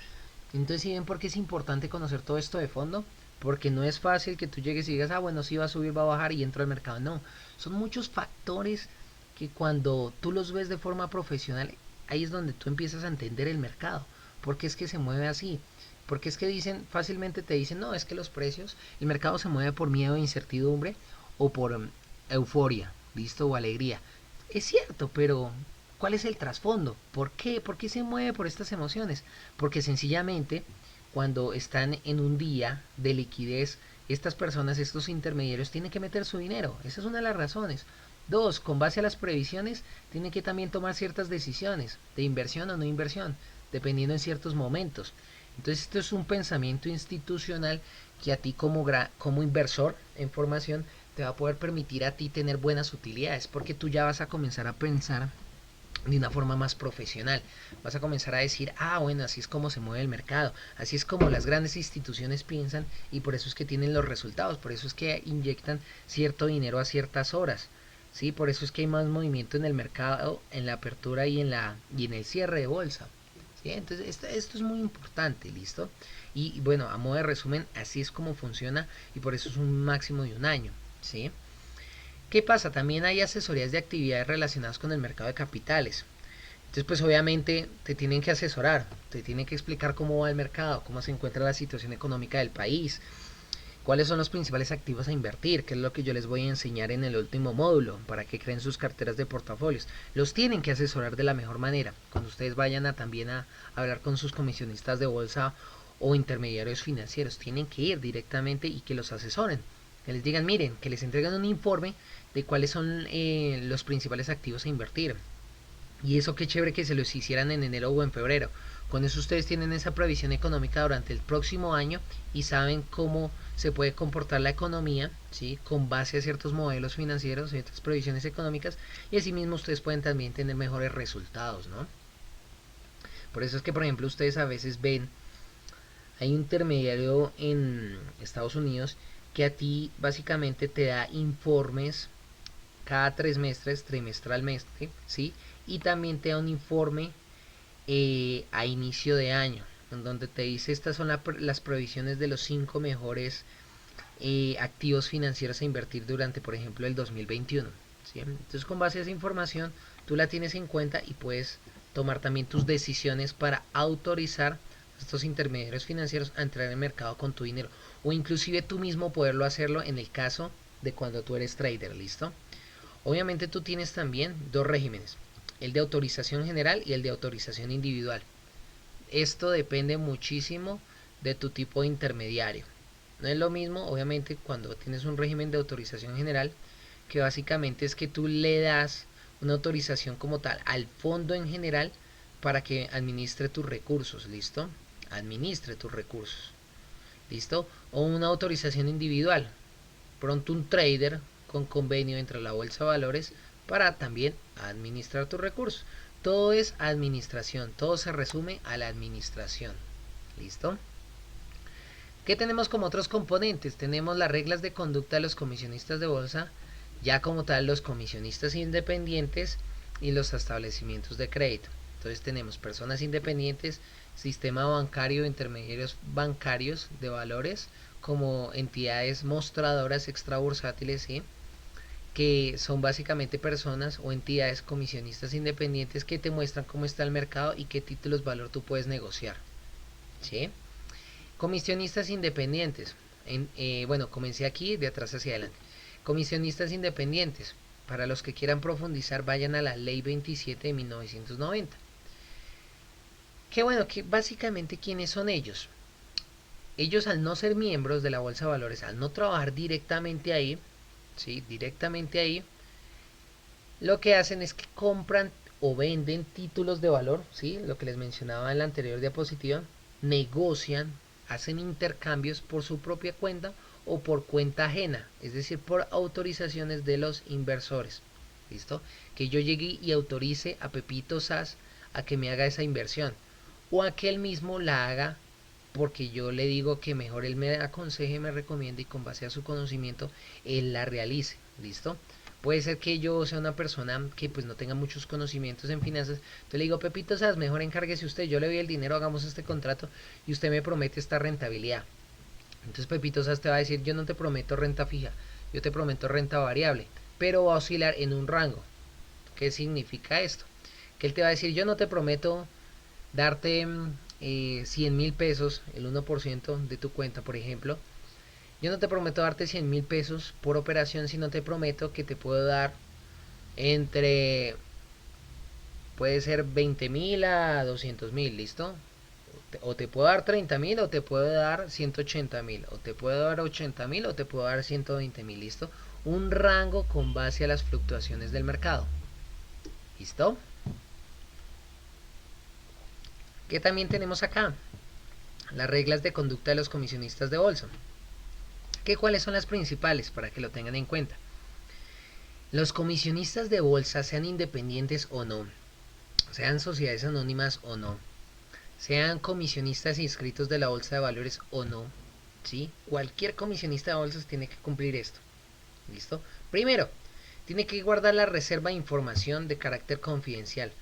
Entonces, ¿sí ven por qué es importante conocer todo esto de fondo? Porque no es fácil que tú llegues y digas, ah, bueno, sí va a subir, va a bajar y entro al mercado. No, son muchos factores que cuando tú los ves de forma profesional, ahí es donde tú empiezas a entender el mercado. Porque es que se mueve así. Porque es que dicen, fácilmente te dicen, no, es que los precios, el mercado se mueve por miedo e incertidumbre o por euforia, ¿listo? O alegría. Es cierto, pero ¿cuál es el trasfondo? ¿Por qué? ¿Por qué se mueve por estas emociones? Porque sencillamente cuando están en un día de liquidez, estas personas, estos intermediarios, tienen que meter su dinero. Esa es una de las razones. Dos, con base a las previsiones, tienen que también tomar ciertas decisiones de inversión o no inversión, dependiendo en ciertos momentos. Entonces esto es un pensamiento institucional que a ti como inversor en formación te va a poder permitir a ti tener buenas utilidades, porque tú ya vas a comenzar a pensar de una forma más profesional. Vas a comenzar a decir, ah, bueno, así es como se mueve el mercado, así es como las grandes instituciones piensan y por eso es que tienen los resultados, por eso es que inyectan cierto dinero a ciertas horas. Sí, por eso es que hay más movimiento en el mercado, en la apertura y en el cierre de bolsa. ¿Sí? Entonces, esto es muy importante, ¿listo? Y bueno, a modo de resumen, así es como funciona y por eso es un máximo de un año, ¿sí? ¿Qué pasa? También hay asesorías de actividades relacionadas con el mercado de capitales. Entonces, pues obviamente te tienen que asesorar, te tienen que explicar cómo va el mercado, cómo se encuentra la situación económica del país, cuáles son los principales activos a invertir, que es lo que yo les voy a enseñar en el último módulo, para que creen sus carteras de portafolios. Los tienen que asesorar de la mejor manera. Cuando ustedes vayan también a hablar con sus comisionistas de bolsa o intermediarios financieros, tienen que ir directamente y que los asesoren. Que les digan, miren, que les entreguen un informe de cuáles son los principales activos a invertir. Y eso qué chévere que se los hicieran en enero o en febrero. Con eso ustedes tienen esa previsión económica durante el próximo año y saben cómo se puede comportar la economía, ¿sí? Con base a ciertos modelos financieros, ciertas previsiones económicas, y asimismo ustedes pueden también tener mejores resultados, ¿no? Por eso es que, por ejemplo, ustedes a veces ven, hay un intermediario en Estados Unidos que a ti básicamente te da informes cada 3 meses, trimestralmente, ¿sí? Y también te da un informe a inicio de año, en donde te dice estas son las previsiones de los 5 mejores activos financieros a invertir durante, por ejemplo, el 2021. ¿Sí? Entonces, con base a esa información, tú la tienes en cuenta y puedes tomar también tus decisiones para autorizar a estos intermediarios financieros a entrar en el mercado con tu dinero, o inclusive tú mismo poderlo hacerlo en el caso de cuando tú eres trader, ¿listo? Obviamente tú tienes también dos regímenes, el de autorización general y el de autorización individual. Esto depende muchísimo de tu tipo de intermediario. No es lo mismo, obviamente, cuando tienes un régimen de autorización general, que básicamente es que tú le das una autorización como tal al fondo en general para que administre tus recursos, ¿listo? Administre tus recursos, ¿listo? O una autorización individual. Pronto un trader con convenio entre la bolsa de valores para también administrar tus recursos. Todo es administración, todo se resume a la administración. ¿Listo? ¿Qué tenemos como otros componentes? Tenemos las reglas de conducta de los comisionistas de bolsa, ya como tal los comisionistas independientes y los establecimientos de crédito. Entonces tenemos personas independientes, sistema bancario, intermediarios bancarios de valores, como entidades mostradoras extrabursátiles, ¿sí? Que son básicamente personas o entidades comisionistas independientes que te muestran cómo está el mercado y qué títulos valor tú puedes negociar, ¿sí? Comisionistas independientes. Bueno, comencé aquí de atrás hacia adelante. Comisionistas independientes. Para los que quieran profundizar, vayan a la Ley 27 de 1990. Que bueno, que básicamente quiénes son ellos. Ellos, al no ser miembros de la Bolsa de Valores, al no trabajar directamente ahí, ¿sí? Directamente ahí, lo que hacen es que compran o venden títulos de valor, ¿sí? Lo que les mencionaba en la anterior diapositiva, negocian, hacen intercambios por su propia cuenta o por cuenta ajena, es decir, por autorizaciones de los inversores. ¿Listo? Que yo llegue y autorice a Pepito Sas a que me haga esa inversión, o a que él mismo la haga porque yo le digo que mejor él me aconseje, me recomiende y con base a su conocimiento él la realice. ¿Listo? Puede ser que yo sea una persona que pues no tenga muchos conocimientos en finanzas, entonces le digo, Pepito Sas, mejor encárguese usted, yo le doy el dinero, hagamos este contrato y usted me promete esta rentabilidad. Entonces Pepito Sas te va a decir, yo no te prometo renta fija, yo te prometo renta variable, pero va a oscilar en un rango. ¿Qué significa esto? Que él te va a decir, yo no te prometo darte 100.000 pesos, el 1% de tu cuenta, por ejemplo. Yo no te prometo darte 100.000 pesos por operación, sino te prometo que te puedo dar entre, puede ser 20.000 a 200.000, ¿listo? O te puedo dar 30.000 o te puedo dar 180.000, o te puedo dar 80.000 o te puedo dar 120.000, ¿listo? Un rango con base a las fluctuaciones del mercado. ¿Listo? ¿Qué también tenemos acá? Las reglas de conducta de los comisionistas de bolsa. ¿Cuáles son las principales? Para que lo tengan en cuenta. Los comisionistas de bolsa, sean independientes o no, sean sociedades anónimas o no, sean comisionistas inscritos de la bolsa de valores o no, ¿sí? Cualquier comisionista de bolsas tiene que cumplir esto. ¿Listo? Primero, tiene que guardar la reserva de información de carácter confidencial.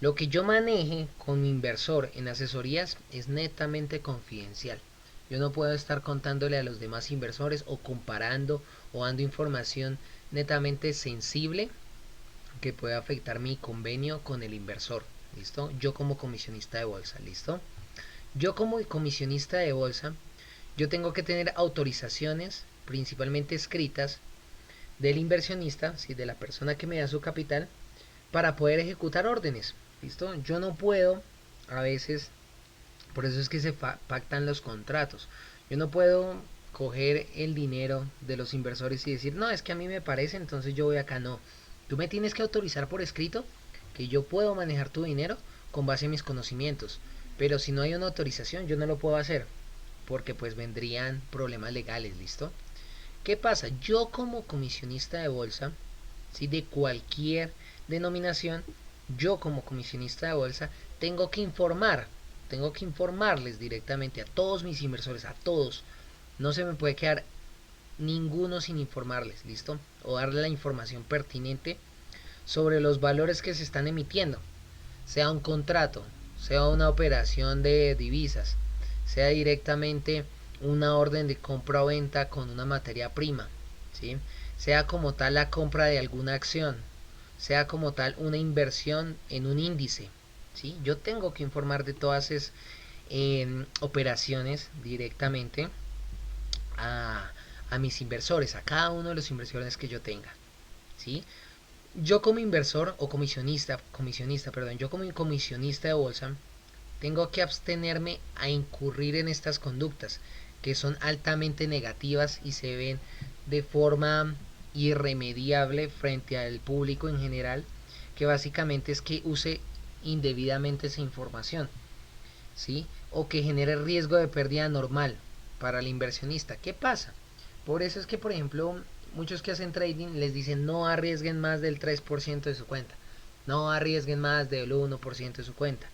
Lo que yo maneje con mi inversor en asesorías es netamente confidencial. Yo no puedo estar contándole a los demás inversores o comparando o dando información netamente sensible que pueda afectar mi convenio con el inversor. ¿Listo? Yo como comisionista de bolsa. ¿Listo? Yo como comisionista de bolsa, yo tengo que tener autorizaciones, principalmente escritas, del inversionista, ¿sí? De la persona que me da su capital, para poder ejecutar órdenes. ¿Listo? Yo no puedo, a veces, por eso es que se pactan los contratos. Yo no puedo coger el dinero de los inversores y decir, no, es que a mí me parece, entonces yo voy acá. No, tú me tienes que autorizar por escrito que yo puedo manejar tu dinero con base en mis conocimientos. Pero si no hay una autorización, yo no lo puedo hacer, porque pues vendrían problemas legales. ¿Listo? ¿Qué pasa? Yo como comisionista de bolsa, ¿sí? De cualquier denominación, yo como comisionista de bolsa tengo que informarles directamente a todos mis inversores, a todos. No se me puede quedar ninguno sin informarles, ¿listo? O darle la información pertinente sobre los valores que se están emitiendo, sea un contrato, sea una operación de divisas, sea directamente una orden de compra o venta con una materia prima, ¿sí? Sea como tal la compra de alguna acción, sea como tal una inversión en un índice, ¿sí? Yo tengo que informar de todas esas operaciones directamente a, a mis inversores, a cada uno de los inversores que yo tenga, ¿sí? Yo como inversor o comisionista, perdón, yo como comisionista de bolsa, tengo que abstenerme a incurrir en estas conductas que son altamente negativas y se ven de forma irremediable frente al público en general, que básicamente es que use indebidamente esa información, ¿sí? O que genere riesgo de pérdida normal para el inversionista. ¿Qué pasa? Por eso es que, por ejemplo, muchos que hacen trading les dicen no arriesguen más del 3% de su cuenta, no arriesguen más del 1% de su cuenta,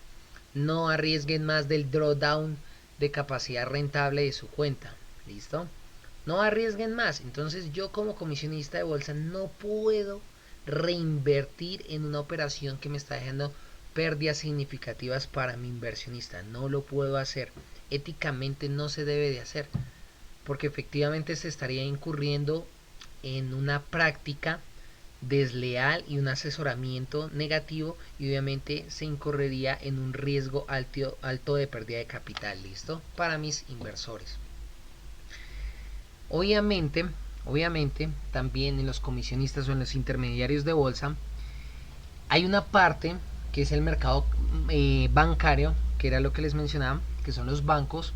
no arriesguen más del drawdown de capacidad rentable de su cuenta. ¿Listo? No arriesguen más. Entonces yo como comisionista de bolsa no puedo reinvertir en una operación que me está dejando pérdidas significativas para mi inversionista. No lo puedo hacer. Éticamente no se debe de hacer, porque efectivamente se estaría incurriendo en una práctica desleal y un asesoramiento negativo, y obviamente se incurriría en un riesgo alto de pérdida de capital. ¿Listo? Para mis inversores. Obviamente, también en los comisionistas o en los intermediarios de bolsa hay una parte que es el mercado bancario, que era lo que les mencionaba, que son los bancos,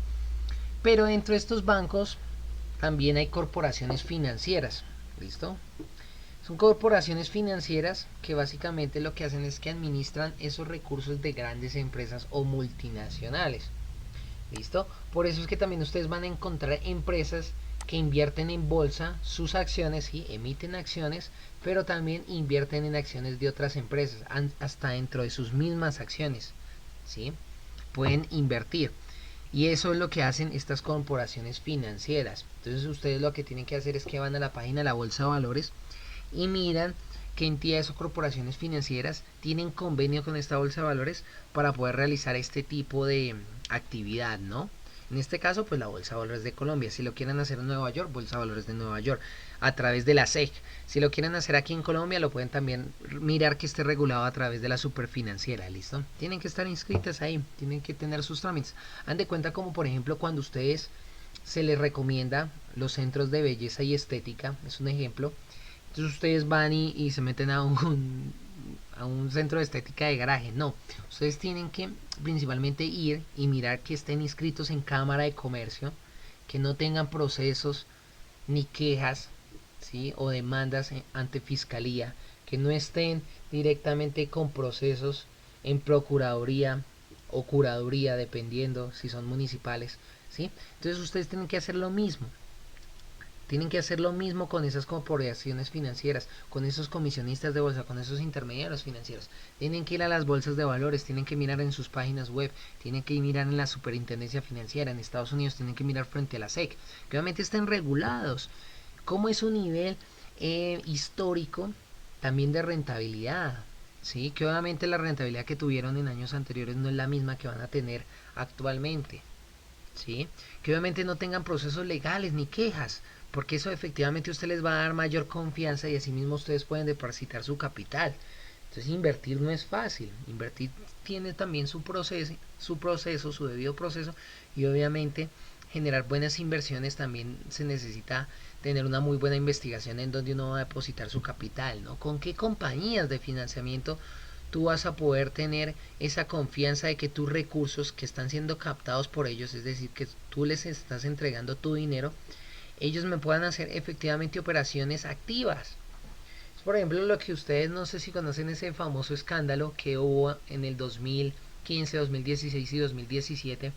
pero dentro de estos bancos también hay corporaciones financieras. ¿Listo? Son corporaciones financieras que básicamente lo que hacen es que administran esos recursos de grandes empresas o multinacionales. ¿Listo? Por eso es que también ustedes van a encontrar empresas que invierten en bolsa sus acciones, ¿sí? Emiten acciones, pero también invierten en acciones de otras empresas, hasta dentro de sus mismas acciones, ¿sí? Pueden invertir. Y eso es lo que hacen estas corporaciones financieras. Entonces ustedes lo que tienen que hacer es que van a la página de la Bolsa de Valores y miran qué entidades o corporaciones financieras tienen convenio con esta bolsa de valores para poder realizar este tipo de actividad, ¿no? En este caso, pues la Bolsa de Valores de Colombia. Si lo quieren hacer en Nueva York, Bolsa de Valores de Nueva York, a través de la SEC. Si lo quieren hacer aquí en Colombia, lo pueden también mirar que esté regulado a través de la Superfinanciera, ¿listo? Tienen que estar inscritas ahí, tienen que tener sus trámites. Han de cuenta como, por ejemplo, cuando ustedes se les recomienda los centros de belleza y estética, es un ejemplo. Entonces ustedes van y se meten a un centro de estética de garaje. No, ustedes tienen que principalmente ir y mirar que estén inscritos en Cámara de Comercio, que no tengan procesos ni quejas, ¿sí? O demandas ante Fiscalía, que no estén directamente con procesos en Procuraduría o Curaduría, dependiendo si son municipales, ¿sí? Entonces ustedes tienen que hacer lo mismo. Tienen que hacer lo mismo con esas corporaciones financieras, con esos comisionistas de bolsa, con esos intermediarios financieros. Tienen que ir a las bolsas de valores, tienen que mirar en sus páginas web, tienen que mirar en la superintendencia financiera en Estados Unidos, tienen que mirar frente a la SEC, que obviamente estén regulados. ¿Cómo es su nivel histórico también de rentabilidad? Sí, que obviamente la rentabilidad que tuvieron en años anteriores no es la misma que van a tener actualmente. ¿Sí? Que obviamente no tengan procesos legales ni quejas, porque eso efectivamente a usted les va a dar mayor confianza y asimismo ustedes pueden depositar su capital. Entonces invertir no es fácil, invertir tiene también su debido proceso y obviamente generar buenas inversiones también se necesita tener una muy buena investigación en donde uno va a depositar su capital, ¿no? Con qué compañías de financiamiento tú vas a poder tener esa confianza de que tus recursos que están siendo captados por ellos, es decir, que tú les estás entregando tu dinero, ellos me puedan hacer efectivamente operaciones activas. Por ejemplo, lo que ustedes no sé si conocen ese famoso escándalo que hubo en el 2015, 2016 y 2017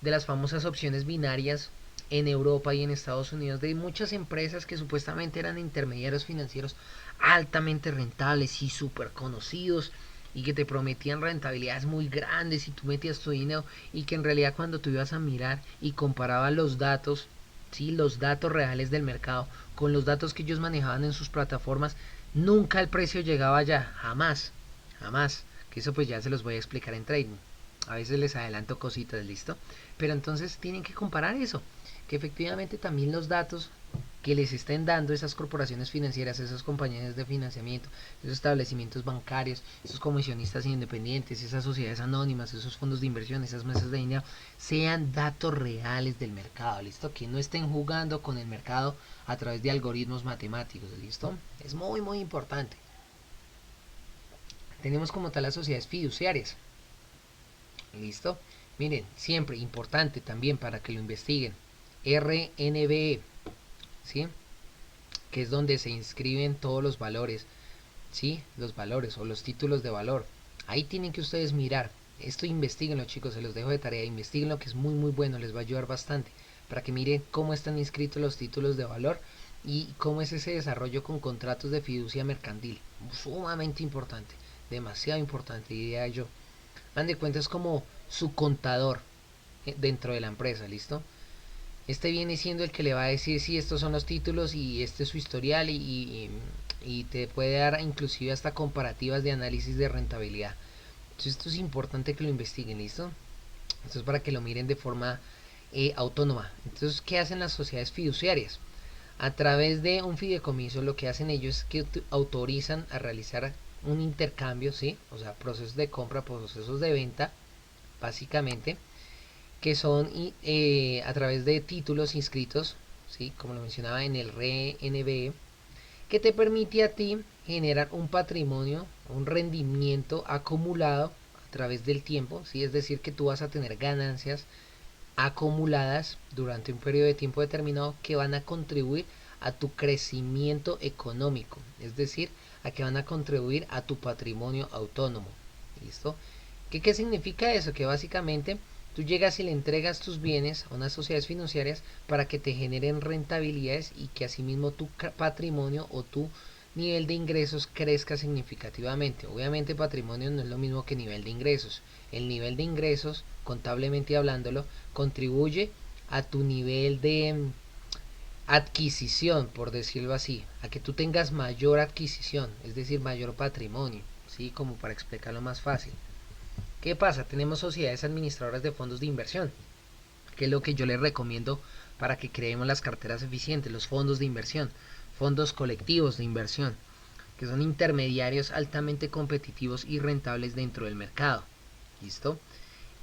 de las famosas opciones binarias en Europa y en Estados Unidos de muchas empresas que supuestamente eran intermediarios financieros altamente rentables y súper conocidos y que te prometían rentabilidades muy grandes y tú metías tu dinero y que en realidad cuando tú ibas a mirar y comparabas los datos, ¿sí? Los datos reales del mercado con los datos que ellos manejaban en sus plataformas, nunca el precio llegaba allá, jamás, jamás, que eso pues ya se los voy a explicar en trading. A veces les adelanto cositas, ¿listo? Pero entonces tienen que comparar eso, que efectivamente también los datos que les estén dando esas corporaciones financieras, esas compañías de financiamiento, esos establecimientos bancarios, esos comisionistas independientes, esas sociedades anónimas, esos fondos de inversión, esas mesas de dinero, sean datos reales del mercado, ¿listo? Que no estén jugando con el mercado a través de algoritmos matemáticos, ¿listo? Es muy, muy importante. Tenemos como tal las sociedades fiduciarias, ¿listo? Miren, siempre importante también para que lo investiguen, RNBE, ¿sí? Que es donde se inscriben todos los valores, ¿sí? Los valores o los títulos de valor. Ahí tienen que ustedes mirar. Esto investiguenlo, chicos, se los dejo de tarea. Investiguenlo, que es muy muy bueno, les va a ayudar bastante para que miren cómo están inscritos los títulos de valor y cómo es ese desarrollo con contratos de fiducia mercantil. Sumamente importante, demasiado importante, diría yo. Dan de cuenta, es como su contador dentro de la empresa, ¿listo? Este viene siendo el que le va a decir si estos son los títulos y este es su historial y te puede dar inclusive hasta comparativas de análisis de rentabilidad. Entonces esto es importante que lo investiguen, ¿listo? Esto es para que lo miren de forma autónoma. Entonces, ¿qué hacen las sociedades fiduciarias? A través de un fideicomiso lo que hacen ellos es que autorizan a realizar un intercambio, ¿sí? O sea, procesos de compra, procesos de venta, básicamente, que son a través de títulos inscritos, ¿sí? Como lo mencionaba en el RNBE, que te permite a ti generar un patrimonio, un rendimiento acumulado a través del tiempo, ¿sí? Es decir, que tú vas a tener ganancias acumuladas durante un periodo de tiempo determinado que van a contribuir a tu crecimiento económico, es decir, a que van a contribuir a tu patrimonio autónomo. ¿Listo? ¿Qué significa eso? Que básicamente tú llegas y le entregas tus bienes a unas sociedades financieras para que te generen rentabilidades y que asimismo tu patrimonio o tu nivel de ingresos crezca significativamente. Obviamente patrimonio no es lo mismo que nivel de ingresos. El nivel de ingresos, contablemente hablándolo, contribuye a tu nivel de adquisición, por decirlo así, a que tú tengas mayor adquisición, es decir, mayor patrimonio, ¿sí? Como para explicarlo más fácil. ¿Qué pasa? Tenemos sociedades administradoras de fondos de inversión, que es lo que yo les recomiendo para que creemos las carteras eficientes, los fondos de inversión, fondos colectivos de inversión, que son intermediarios altamente competitivos y rentables dentro del mercado. ¿Listo?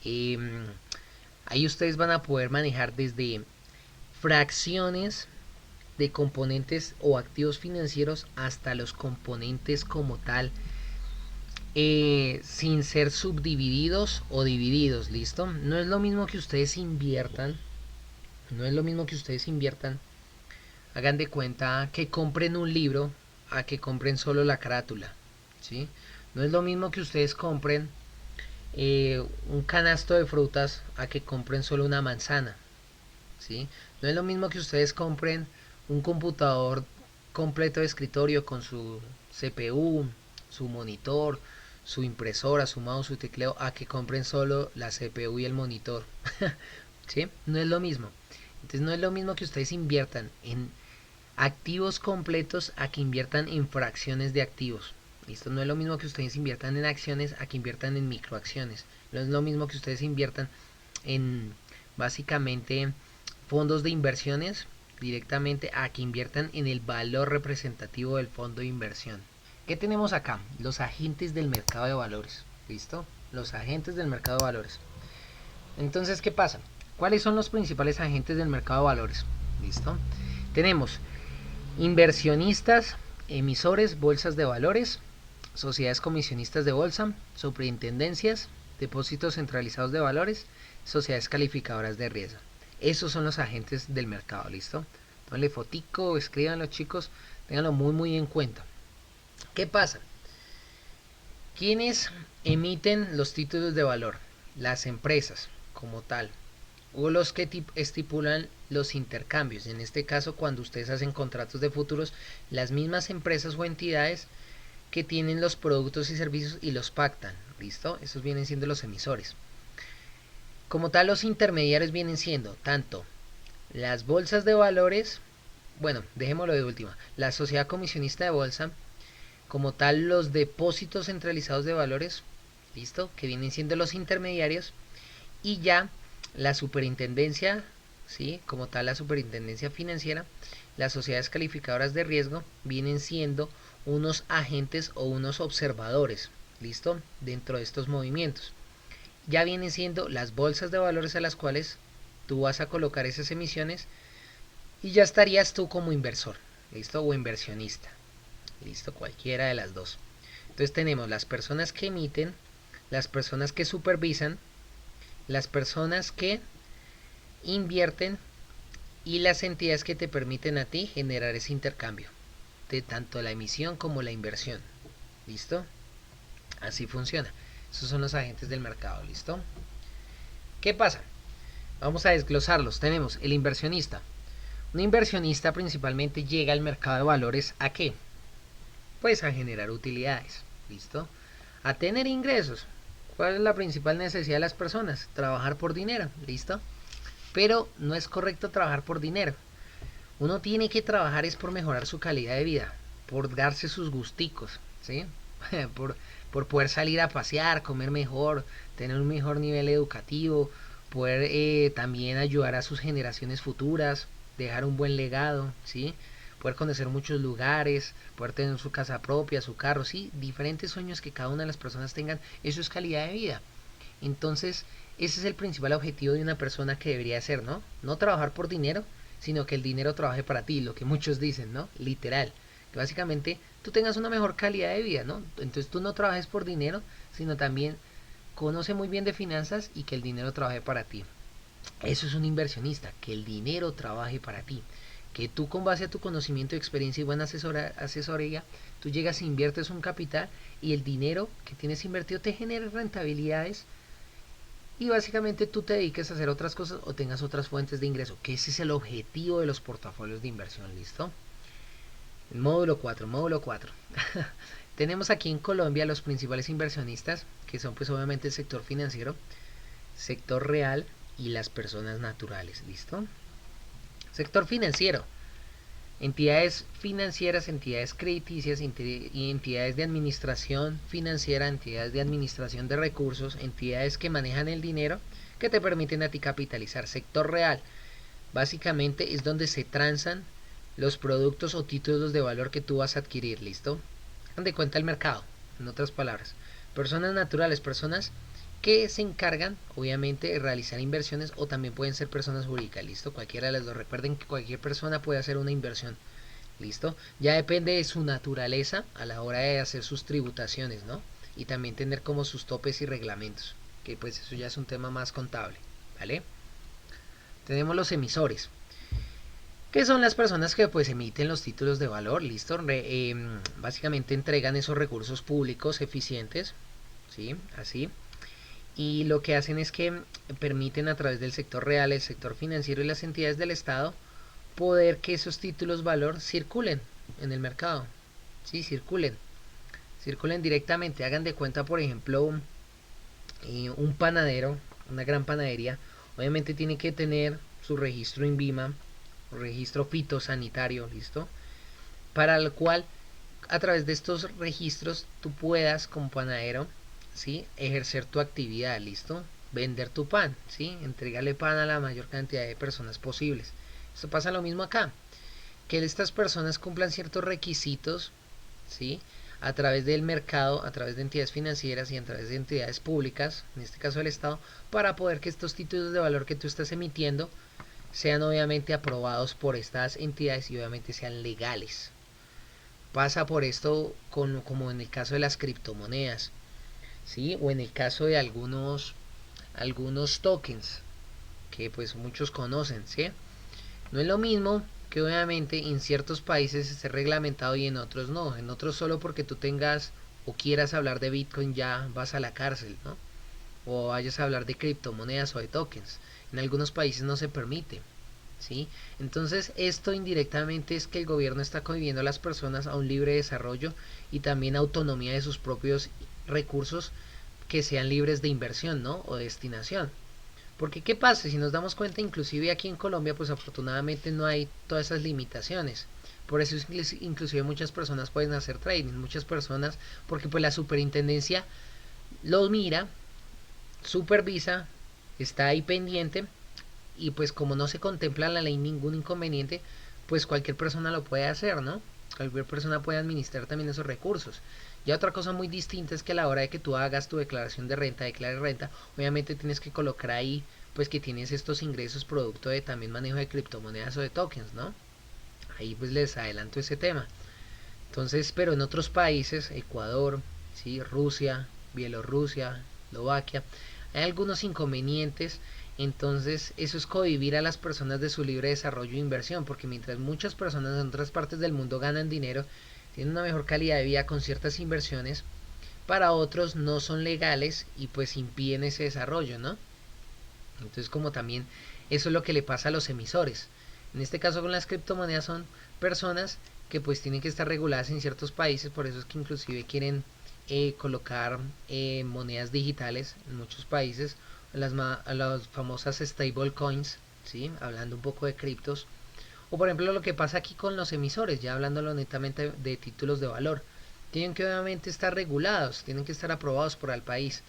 Eh, Ahí ustedes van a poder manejar desde fracciones de componentes o activos financieros hasta los componentes como tal, sin ser subdivididos o divididos, ¿listo? No es lo mismo que ustedes inviertan, no es lo mismo que ustedes inviertan, hagan de cuenta que compren un libro a que compren solo la carátula, ¿sí? No es lo mismo que ustedes compren un canasto de frutas a que compren solo una manzana, ¿sí? No es lo mismo que ustedes compren un computador completo de escritorio con su CPU, su monitor, su impresora, su mouse, su teclado, a que compren solo la CPU y el monitor. ¿Sí? No es lo mismo. Entonces no es lo mismo que ustedes inviertan en activos completos a que inviertan en fracciones de activos. Listo, no es lo mismo que ustedes inviertan en acciones a que inviertan en microacciones. No es lo mismo que ustedes inviertan en básicamente fondos de inversiones directamente a que inviertan en el valor representativo del fondo de inversión. ¿Qué tenemos acá? Los agentes del mercado de valores. ¿Listo? Los agentes del mercado de valores. Entonces, ¿qué pasa? ¿Cuáles son los principales agentes del mercado de valores? ¿Listo? Tenemos inversionistas, emisores, bolsas de valores, sociedades comisionistas de bolsa, superintendencias, depósitos centralizados de valores, sociedades calificadoras de riesgo. Esos son los agentes del mercado, ¿listo? Ponle fotico, escríbanlo chicos, ténganlo muy en cuenta. ¿Qué pasa? ¿Quiénes emiten los títulos de valor? Las empresas, como tal, o los que estipulan los intercambios. En este caso, cuando ustedes hacen contratos de futuros, las mismas empresas o entidades que tienen los productos y servicios y los pactan. ¿Listo? Esos vienen siendo los emisores. Como tal, los intermediarios vienen siendo tanto las bolsas de valores, bueno, dejémoslo de última, la sociedad comisionista de bolsa, como tal los depósitos centralizados de valores, ¿listo? Que vienen siendo los intermediarios, y ya la superintendencia, ¿sí? Como tal la superintendencia financiera, las sociedades calificadoras de riesgo vienen siendo unos agentes o unos observadores, ¿listo? Dentro de estos movimientos. Ya vienen siendo las bolsas de valores a las cuales tú vas a colocar esas emisiones y ya estarías tú como inversor, ¿listo? O inversionista, ¿listo? Cualquiera de las dos. Entonces tenemos las personas que emiten, las personas que supervisan, las personas que invierten y las entidades que te permiten a ti generar ese intercambio de tanto la emisión como la inversión. ¿Listo? Así funciona. Esos son los agentes del mercado. ¿Listo? ¿Qué pasa? Vamos a desglosarlos. Tenemos el inversionista. Un inversionista principalmente llega al mercado de valores ¿a qué? Pues a generar utilidades. ¿Listo? A tener ingresos. ¿Cuál es la principal necesidad de las personas? Trabajar por dinero. ¿Listo? Pero no es correcto trabajar por dinero. Uno tiene que trabajar es por mejorar su calidad de vida, por darse sus gusticos, ¿sí? por poder salir a pasear, comer mejor, tener un mejor nivel educativo, poder también ayudar a sus generaciones futuras, dejar un buen legado, ¿sí? Poder conocer muchos lugares, poder tener su casa propia, su carro, sí, diferentes sueños que cada una de las personas tengan, eso es calidad de vida. Entonces, ese es el principal objetivo de una persona que debería ser, ¿no? No trabajar por dinero, sino que el dinero trabaje para ti, lo que muchos dicen, ¿no? Literal, que básicamente tú tengas una mejor calidad de vida, ¿no? Entonces tú no trabajes por dinero, sino también conoce muy bien de finanzas y que el dinero trabaje para ti. Eso es un inversionista, que el dinero trabaje para ti. Que tú con base a tu conocimiento, experiencia y buena asesoría, tú llegas e inviertes un capital y el dinero que tienes invertido te genera rentabilidades y básicamente tú te dediques a hacer otras cosas o tengas otras fuentes de ingreso, que ese es el objetivo de los portafolios de inversión, ¿listo? El módulo 4. Tenemos aquí en Colombia los principales inversionistas, que son pues obviamente el sector financiero, sector real y las personas naturales, ¿listo? Sector financiero, entidades financieras, entidades crediticias, entidades de administración financiera, entidades de administración de recursos, entidades que manejan el dinero que te permiten a ti capitalizar. Sector real, básicamente es donde se transan los productos o títulos de valor que tú vas a adquirir, ¿listo? Dan de cuenta el mercado, en otras palabras. Personas naturales, personas que se encargan, obviamente, de realizar inversiones o también pueden ser personas jurídicas, ¿listo? Cualquiera de las dos. Recuerden que cualquier persona puede hacer una inversión, ¿listo? Ya depende de su naturaleza a la hora de hacer sus tributaciones, ¿no? Y también tener como sus topes y reglamentos, que pues eso ya es un tema más contable, ¿vale? Tenemos los emisores, que son las personas que pues emiten los títulos de valor, ¿listo? Básicamente entregan esos recursos públicos eficientes, ¿sí? Así. Y lo que hacen es que permiten a través del sector real, el sector financiero y las entidades del Estado poder que esos títulos valor circulen en el mercado, ¿sí? Circulen directamente. Hagan de cuenta, por ejemplo, un panadero, una gran panadería, obviamente tiene que tener su registro INVIMA, registro fitosanitario, ¿listo? Para el cual, a través de estos registros, tú puedas, como panadero, ¿sí? Ejercer tu actividad, ¿listo? Vender tu pan, ¿sí? Entregarle pan a la mayor cantidad de personas posibles. Esto pasa lo mismo acá, que estas personas cumplan ciertos requisitos, ¿sí? A través del mercado, a través de entidades financieras y a través de entidades públicas, en este caso el Estado, para poder que estos títulos de valor que tú estás emitiendo sean obviamente aprobados por estas entidades y obviamente sean legales. Pasa por esto como en el caso de las criptomonedas, ¿sí? O en el caso de algunos tokens que pues muchos conocen, ¿sí? No es lo mismo que obviamente en ciertos países esté reglamentado y en otros no. En otros solo porque tú tengas o quieras hablar de Bitcoin ya vas a la cárcel, ¿no? O vayas a hablar de criptomonedas o de tokens. En algunos países no se permite, ¿sí? Entonces esto indirectamente es que el gobierno está cohibiendo a las personas a un libre desarrollo y también autonomía de sus propios recursos que sean libres de inversión, ¿no? O destinación. Porque ¿qué pasa? Si nos damos cuenta, inclusive aquí en Colombia, pues afortunadamente no hay todas esas limitaciones. Por eso inclusive muchas personas pueden hacer trading, muchas personas, porque pues la superintendencia los mira, supervisa, está ahí pendiente y pues como no se contempla en la ley ningún inconveniente, pues cualquier persona lo puede hacer, ¿no? Cualquier persona puede administrar también esos recursos. Ya otra cosa muy distinta es que a la hora de que tú hagas tu declaración de renta, declares renta, obviamente tienes que colocar ahí pues que tienes estos ingresos producto de también manejo de criptomonedas o de tokens, ¿no? Ahí pues les adelanto ese tema. Entonces, pero en otros países, Ecuador, ¿sí? Rusia, Bielorrusia, Eslovaquia, hay algunos inconvenientes. Entonces eso es cohibir a las personas de su libre desarrollo e inversión, porque mientras muchas personas en otras partes del mundo ganan dinero, tienen una mejor calidad de vida con ciertas inversiones, para otros no son legales y pues impiden ese desarrollo, ¿no? Entonces como también eso es lo que le pasa a los emisores. En este caso con las criptomonedas son personas que pues tienen que estar reguladas en ciertos países, por eso es que inclusive quieren colocar monedas digitales en muchos países, las famosas stable coins, ¿sí? Hablando un poco de criptos, o por ejemplo lo que pasa aquí con los emisores, ya hablándolo netamente de títulos de valor, tienen que obviamente estar regulados, tienen que estar aprobados por el país.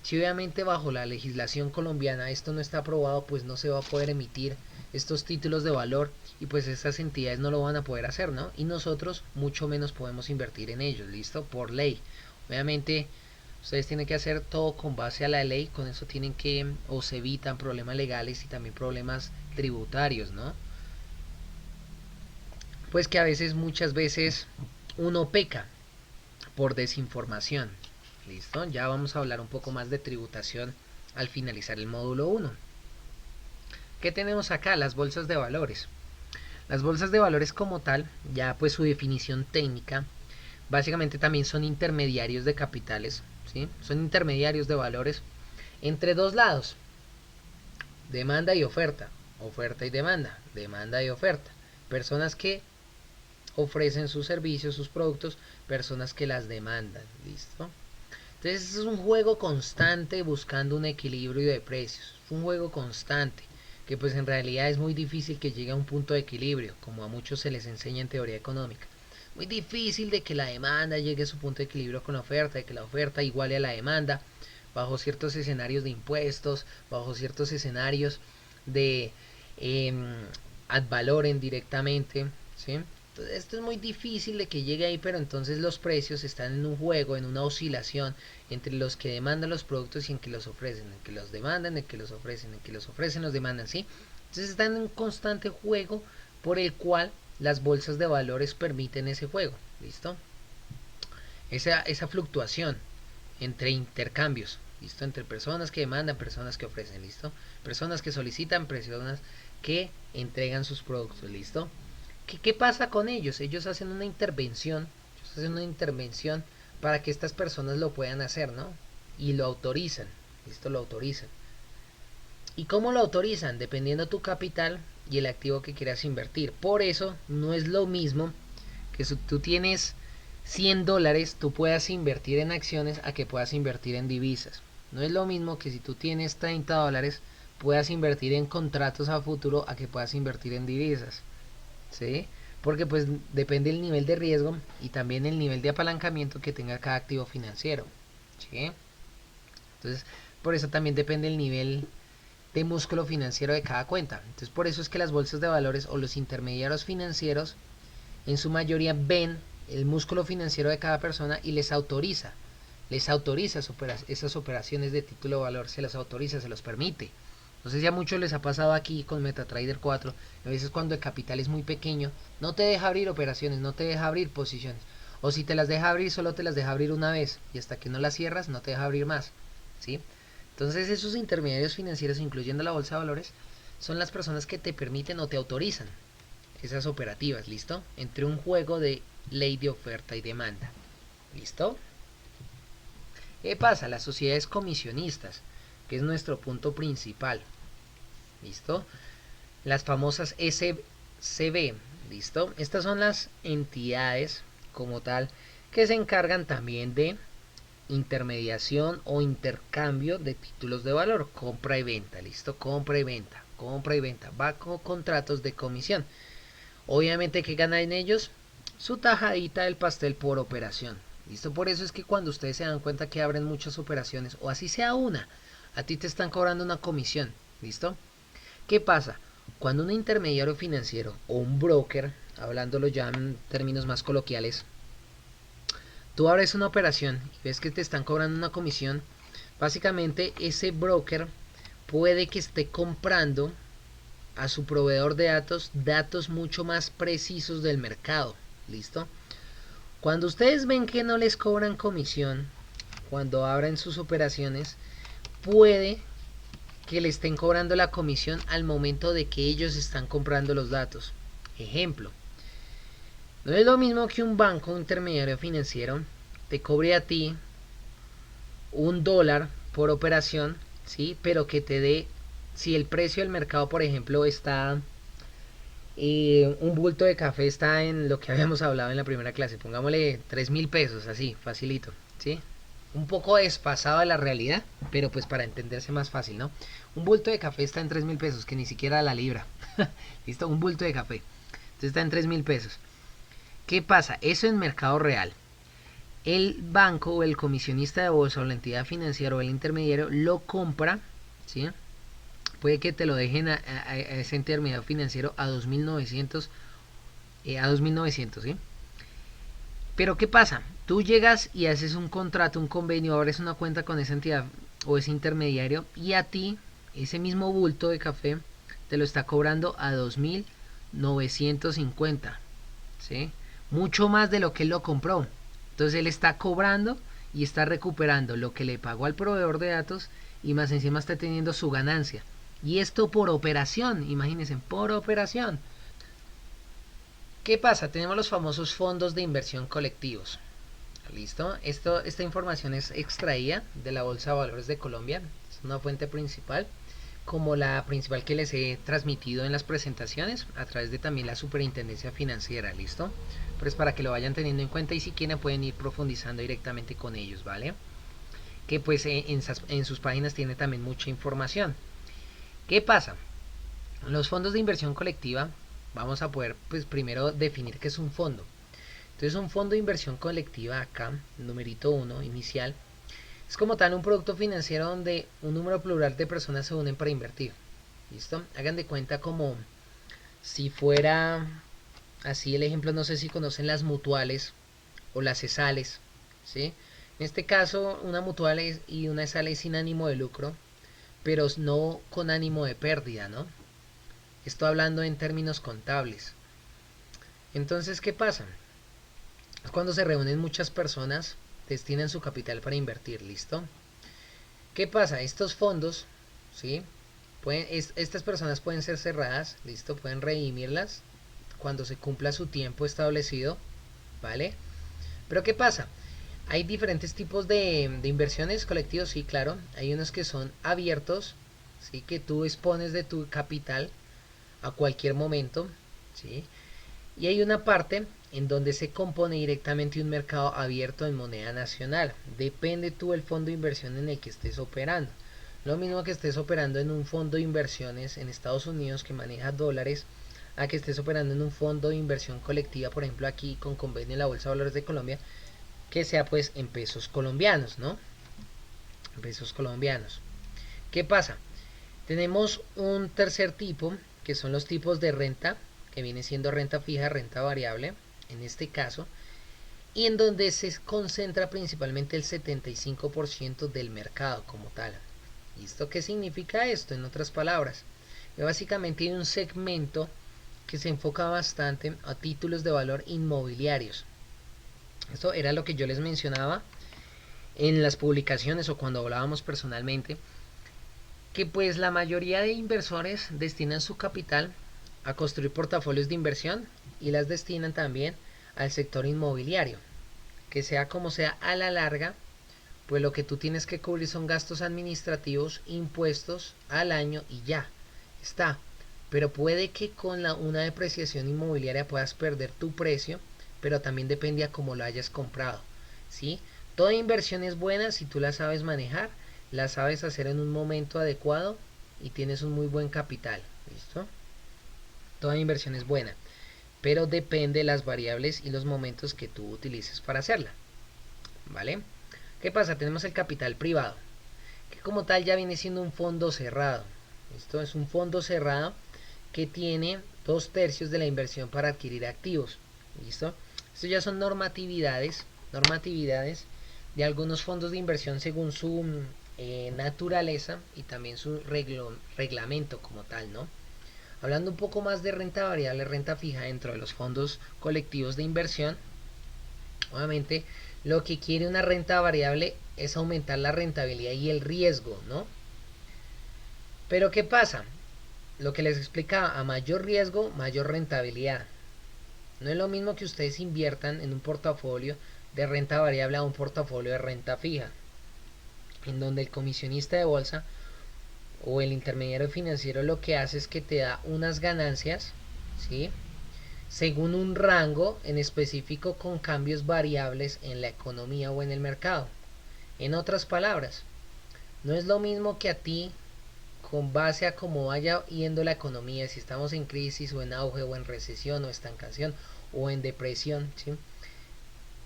Si obviamente bajo la legislación colombiana esto no está aprobado, pues no se va a poder emitir estos títulos de valor y pues estas entidades no lo van a poder hacer, ¿no? Y nosotros mucho menos podemos invertir en ellos, ¿listo? Por ley. Obviamente ustedes tienen que hacer todo con base a la ley, con eso tienen que o se evitan problemas legales y también problemas tributarios, ¿no? Pues que a veces, muchas veces uno peca por desinformación. ¿Listo? Ya vamos a hablar un poco más de tributación al finalizar el módulo 1. ¿Qué tenemos acá? Las bolsas de valores. Las bolsas de valores como tal, ya pues su definición técnica, básicamente también son intermediarios de capitales, ¿sí? Son intermediarios de valores entre dos lados, demanda y oferta, oferta y demanda y oferta. Personas que ofrecen sus servicios, sus productos, personas que las demandan, ¿listo? Entonces es un juego constante buscando un equilibrio de precios, es un juego constante que pues en realidad es muy difícil que llegue a un punto de equilibrio, como a muchos se les enseña en teoría económica. Muy difícil de que la demanda llegue a su punto de equilibrio con la oferta, de que la oferta iguale a la demanda, bajo ciertos escenarios de impuestos, bajo ciertos escenarios de eh, ad valorem directamente, ¿sí? Entonces, esto es muy difícil de que llegue ahí, pero entonces los precios están en un juego, en una oscilación entre los que demandan los productos y en que los ofrecen, en que los demandan, en que los ofrecen, en que los ofrecen, los demandan, ¿sí? Entonces están en un constante juego por el cual las bolsas de valores permiten ese juego, ¿listo? Esa fluctuación entre intercambios, ¿listo? Entre personas que demandan, personas que ofrecen, ¿listo? Personas que solicitan, personas que entregan sus productos, ¿listo? ¿Qué pasa con ellos? Ellos hacen una intervención para que estas personas lo puedan hacer, ¿no? Y lo autorizan, ¿listo? Lo autorizan. ¿Y cómo lo autorizan? Dependiendo tu capital, y el activo que quieras invertir. Por eso no es lo mismo que si tú tienes $100, tú puedas invertir en acciones a que puedas invertir en divisas. No es lo mismo que si tú tienes $30, puedas invertir en contratos a futuro a que puedas invertir en divisas. ¿Sí? Porque pues depende el nivel de riesgo y también el nivel de apalancamiento que tenga cada activo financiero. ¿Sí? Entonces, por eso también depende el nivel de músculo financiero de cada cuenta. Entonces, por eso es que las bolsas de valores o los intermediarios financieros en su mayoría ven el músculo financiero de cada persona y les autoriza esas operaciones de título de valor, se las autoriza, se los permite. No sé si a muchos les ha pasado aquí con MetaTrader 4, a veces cuando el capital es muy pequeño, no te deja abrir operaciones, no te deja abrir posiciones. O si te las deja abrir, solo te las deja abrir una vez y hasta que no las cierras no te deja abrir más. ¿Sí? Entonces esos intermediarios financieros, incluyendo la bolsa de valores, son las personas que te permiten o te autorizan esas operativas, ¿listo? Entre un juego de ley de oferta y demanda. ¿Listo? ¿Qué pasa? Las sociedades comisionistas, que es nuestro punto principal. ¿Listo? Las famosas SCB. ¿Listo? Estas son las entidades como tal que se encargan también de intermediación o intercambio de títulos de valor, compra y venta. ¿Listo? Compra y venta, compra y venta, va con contratos de comisión. Obviamente, ¿qué ganan ellos? Su tajadita del pastel por operación. ¿Listo? Por eso es que cuando ustedes se dan cuenta que abren muchas operaciones, o así sea una, a ti te están cobrando una comisión. ¿Listo? ¿Qué pasa? Cuando un intermediario financiero o un broker, hablándolo ya en términos más coloquiales, tú abres una operación y ves que te están cobrando una comisión, básicamente ese broker puede que esté comprando a su proveedor de datos mucho más precisos del mercado. ¿Listo? Cuando ustedes ven que no les cobran comisión cuando abren sus operaciones, puede que le estén cobrando la comisión al momento de que ellos están comprando los datos. Ejemplo, no es lo mismo que un banco, un intermediario financiero, te cobre a ti $1 por operación, ¿sí? Pero que te dé, si el precio del mercado, por ejemplo, está, un bulto de café está en lo que habíamos hablado en la primera clase, pongámosle 3.000 pesos, así, facilito, ¿sí? Un poco desfasado de la realidad, pero pues para entenderse más fácil, ¿no? Un bulto de café está en 3.000 pesos, que ni siquiera la libra. ¿Listo? Un bulto de café. Entonces está en 3.000 pesos. ¿Qué pasa? Eso en mercado real. El banco o el comisionista de bolsa o la entidad financiera o el intermediario lo compra, ¿sí? Puede que te lo dejen a ese intermediario financiero a 2.900, a 2.900, ¿sí? Pero ¿qué pasa? Tú llegas y haces un contrato, un convenio, abres una cuenta con esa entidad o ese intermediario y a ti ese mismo bulto de café te lo está cobrando a 2.950, ¿sí? Mucho más de lo que él lo compró. Entonces él está cobrando y está recuperando lo que le pagó al proveedor de datos y más encima está teniendo su ganancia. Y esto por operación, imagínense, por operación. ¿Qué pasa? Tenemos los famosos fondos de inversión colectivos. ¿Listo? Esta información es extraída de la Bolsa de Valores de Colombia. Es una fuente principal, como la principal que les he transmitido en las presentaciones, a través de también la Superintendencia Financiera. ¿Listo? Pues para que lo vayan teniendo en cuenta y si quieren pueden ir profundizando directamente con ellos, ¿vale? Que pues en sus páginas tiene también mucha información. ¿Qué pasa? Los fondos de inversión colectiva, vamos a poder pues primero definir qué es un fondo. Entonces un fondo de inversión colectiva acá, numerito 1 inicial, es como tal un producto financiero donde un número plural de personas se unen para invertir. ¿Listo? Hagan de cuenta como si fuera así el ejemplo, no sé si conocen las mutuales o las ESALes, ¿sí? En este caso una mutual y una ESAL es sin ánimo de lucro, pero no con ánimo de pérdida, ¿no? Estoy hablando en términos contables. Entonces, ¿qué pasa? Es cuando se reúnen muchas personas, destinan su capital para invertir, ¿listo? ¿Qué pasa? Estos fondos, ¿sí? Estas personas pueden ser cerradas, ¿listo? Pueden redimirlas cuando se cumpla su tiempo establecido, ¿vale? Pero ¿qué pasa? Hay diferentes tipos de inversiones colectivos, sí, claro. Hay unos que son abiertos, ¿sí? Que tú expones de tu capital a cualquier momento, ¿sí? Y hay una parte en donde se compone directamente un mercado abierto en moneda nacional. Depende tú del fondo de inversión en el que estés operando. Lo mismo que estés operando en un fondo de inversiones en Estados Unidos que maneja dólares, a que estés operando en un fondo de inversión colectiva, por ejemplo aquí con convenio en la Bolsa de Valores de Colombia, que sea pues en pesos colombianos, ¿no? En pesos colombianos. ¿Qué pasa? Tenemos un tercer tipo, que son los tipos de renta, que viene siendo renta fija, renta variable, en este caso, y en donde se concentra principalmente el 75% del mercado como tal. ¿Listo? ¿Qué significa esto? En otras palabras, básicamente hay un segmento que se enfoca bastante a títulos de valor inmobiliarios. Esto era lo que yo les mencionaba en las publicaciones o cuando hablábamos personalmente, que pues la mayoría de inversores destinan su capital a construir portafolios de inversión y las destinan también al sector inmobiliario, que sea como sea a la larga, pues lo que tú tienes que cubrir son gastos administrativos, impuestos al año y ya está. Pero puede que con una depreciación inmobiliaria puedas perder tu precio, pero también depende a cómo lo hayas comprado, ¿sí? Toda inversión es buena si tú la sabes manejar, la sabes hacer en un momento adecuado y tienes un muy buen capital, ¿listo? Toda inversión es buena, pero depende de las variables y los momentos que tú utilices para hacerla, ¿vale? ¿Qué pasa? Tenemos el capital privado, que como tal ya viene siendo un fondo cerrado. Esto es un fondo cerrado que tiene 2/3 de la inversión para adquirir activos. ¿Listo? Esto ya son normatividades de algunos fondos de inversión según su naturaleza y también su reglamento como tal, ¿no? Hablando un poco más de renta variable, renta fija dentro de los fondos colectivos de inversión, obviamente lo que quiere una renta variable es aumentar la rentabilidad y el riesgo, ¿no? Pero ¿qué pasa? Lo que les explicaba, a mayor riesgo, mayor rentabilidad. No es lo mismo que ustedes inviertan en un portafolio de renta variable a un portafolio de renta fija, en donde el comisionista de bolsa o el intermediario financiero lo que hace es que te da unas ganancias, ¿sí? Según un rango en específico con cambios variables en la economía o en el mercado. En otras palabras, no es lo mismo que a ti, con base a cómo vaya yendo la economía, si estamos en crisis o en auge o en recesión o estancación o en depresión, ¿sí?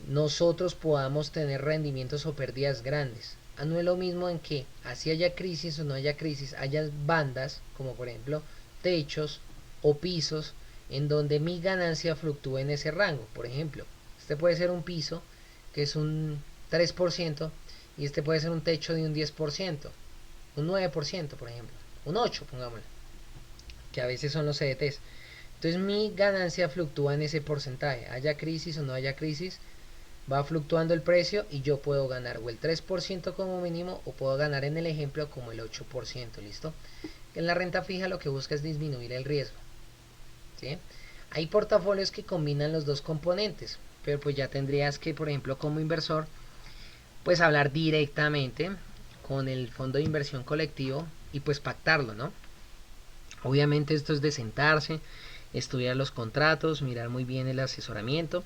Nosotros podamos tener rendimientos o pérdidas grandes. No es lo mismo en que así haya crisis o no haya crisis, haya bandas como por ejemplo techos o pisos en donde mi ganancia fluctúe en ese rango. Por ejemplo, este puede ser un piso que es un 3% y este puede ser un techo de un 10%, un 9% por ejemplo, un 8% pongámoslo, que a veces son los CDTs. Entonces mi ganancia fluctúa en ese porcentaje, haya crisis o no haya crisis, va fluctuando el precio y yo puedo ganar o el 3% como mínimo o puedo ganar en el ejemplo como el 8%, ¿listo? En la renta fija lo que busca es disminuir el riesgo, ¿sí? Hay portafolios que combinan los dos componentes, pero pues ya tendrías que, por ejemplo, como inversor, pues hablar directamente con el fondo de inversión colectivo y pues pactarlo, ¿no? Obviamente esto es de sentarse, estudiar los contratos, mirar muy bien el asesoramiento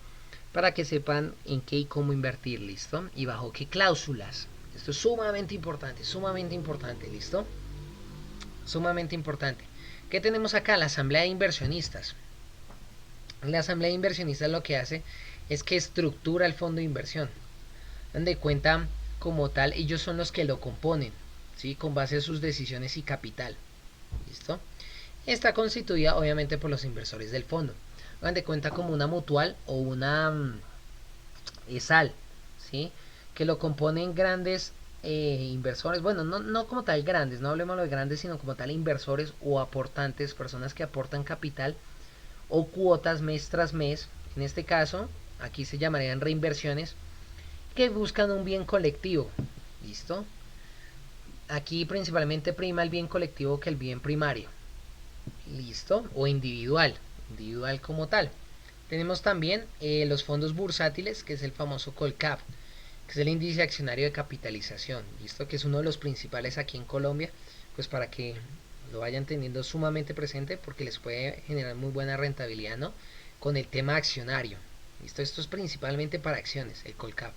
para que sepan en qué y cómo invertir, ¿listo? Y bajo qué cláusulas. Esto es sumamente importante, ¿listo? Sumamente importante. ¿Qué tenemos acá? La asamblea de inversionistas. La asamblea de inversionistas lo que hace es que estructura el fondo de inversión. Donde cuenta como tal, ellos son los que lo componen, ¿sí? Con base a sus decisiones y capital, ¿listo? Está constituida obviamente por los inversores del fondo. Hagan de cuenta como una mutual o una ESAL, ¿sí? Que lo componen grandes inversores, bueno, no como tal grandes, no hablemos de grandes, sino como tal inversores o aportantes, personas que aportan capital o cuotas mes tras mes. En este caso, aquí se llamarían reinversiones, que buscan un bien colectivo, ¿listo? Aquí principalmente prima el bien colectivo que el bien primario, ¿listo? O individual como tal. Tenemos también los fondos bursátiles, que es el famoso Colcap, que es el índice accionario de capitalización, ¿listo? Que es uno de los principales aquí en Colombia, pues para que lo vayan teniendo sumamente presente porque les puede generar muy buena rentabilidad, ¿no? Con el tema accionario. ¿Listo? Esto es principalmente para acciones, el Colcap,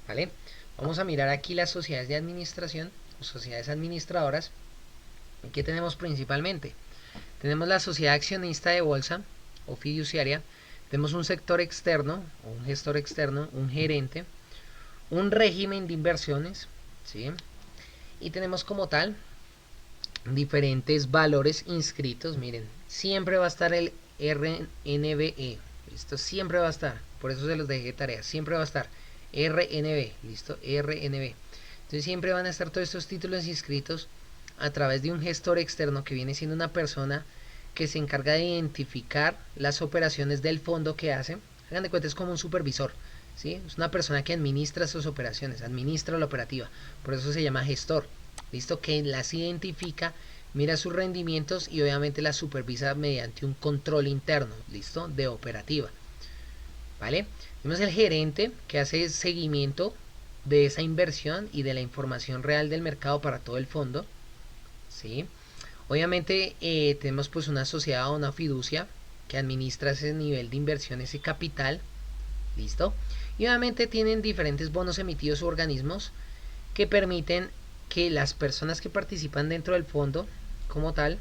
¿vale? Vamos a mirar aquí las sociedades de administración, o sociedades administradoras. ¿Qué tenemos principalmente? Tenemos la sociedad accionista de bolsa o fiduciaria, tenemos un sector externo o un gestor externo, un gerente, un régimen de inversiones, ¿sí? Y tenemos como tal diferentes valores inscritos. Miren, siempre va a estar el RNBE, listo, siempre va a estar, por eso se los dejé de tarea, siempre va a estar RNB, listo, RNB. Entonces siempre van a estar todos estos títulos inscritos a través de un gestor externo que viene siendo una persona que se encarga de identificar las operaciones del fondo que hace. Hagan de cuenta, es como un supervisor, ¿sí? Es una persona que administra sus operaciones, administra la operativa, por eso se llama gestor, listo, que las identifica, mira sus rendimientos y obviamente las supervisa mediante un control interno, listo, de operativa, ¿vale? Tenemos el gerente que hace seguimiento de esa inversión y de la información real del mercado para todo el fondo, ¿sí? Obviamente tenemos pues una sociedad o una fiducia que administra ese nivel de inversión, ese capital, listo, y obviamente tienen diferentes bonos emitidos u organismos que permiten que las personas que participan dentro del fondo como tal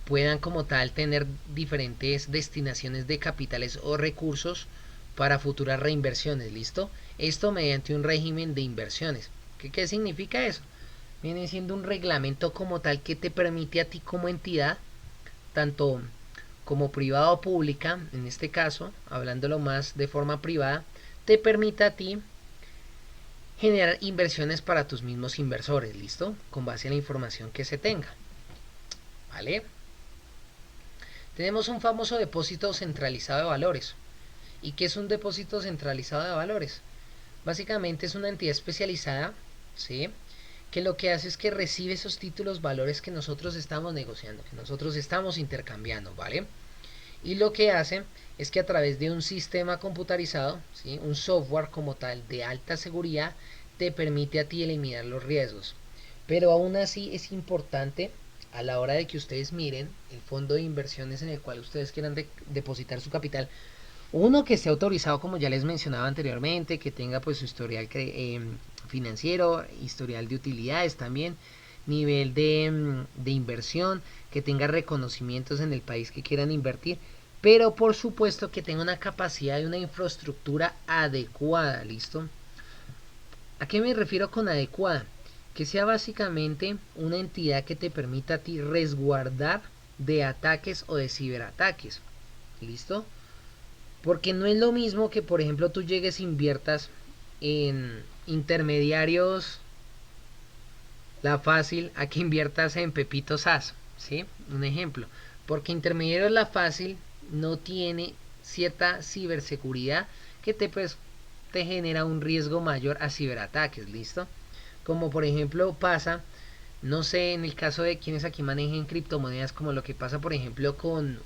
puedan como tal tener diferentes destinaciones de capitales o recursos para futuras reinversiones, listo, esto mediante un régimen de inversiones. ¿Qué significa eso? Viene siendo un reglamento como tal que te permite a ti como entidad, tanto como privada o pública, en este caso, hablándolo más de forma privada, te permite a ti generar inversiones para tus mismos inversores, ¿listo? Con base en la información que se tenga, ¿vale? Tenemos un famoso depósito centralizado de valores. ¿Y qué es un depósito centralizado de valores? Básicamente es una entidad especializada, ¿sí?, que lo que hace es que recibe esos títulos valores que nosotros estamos negociando, que nosotros estamos intercambiando, ¿vale? Y lo que hace es que a través de un sistema computarizado, ¿sí?, un software como tal de alta seguridad, te permite a ti eliminar los riesgos. Pero aún así es importante a la hora de que ustedes miren el fondo de inversiones en el cual ustedes quieran depositar su capital, uno que esté autorizado, como ya les mencionaba anteriormente, que tenga pues su historial financiero, historial de utilidades también, nivel de inversión, que tenga reconocimientos en el país que quieran invertir, pero por supuesto que tenga una capacidad y una infraestructura adecuada, ¿listo? ¿A qué me refiero con adecuada? Que sea básicamente una entidad que te permita a ti resguardar de ataques o de ciberataques, ¿listo? Porque no es lo mismo que, por ejemplo, tú llegues e inviertas en intermediarios La Fácil a que inviertas en Pepito SAS, ¿sí? Un ejemplo. Porque intermediarios La Fácil no tiene cierta ciberseguridad que te genera un riesgo mayor a ciberataques, ¿listo? Como por ejemplo pasa, no sé, en el caso de quienes aquí manejen criptomonedas, como lo que pasa por ejemplo con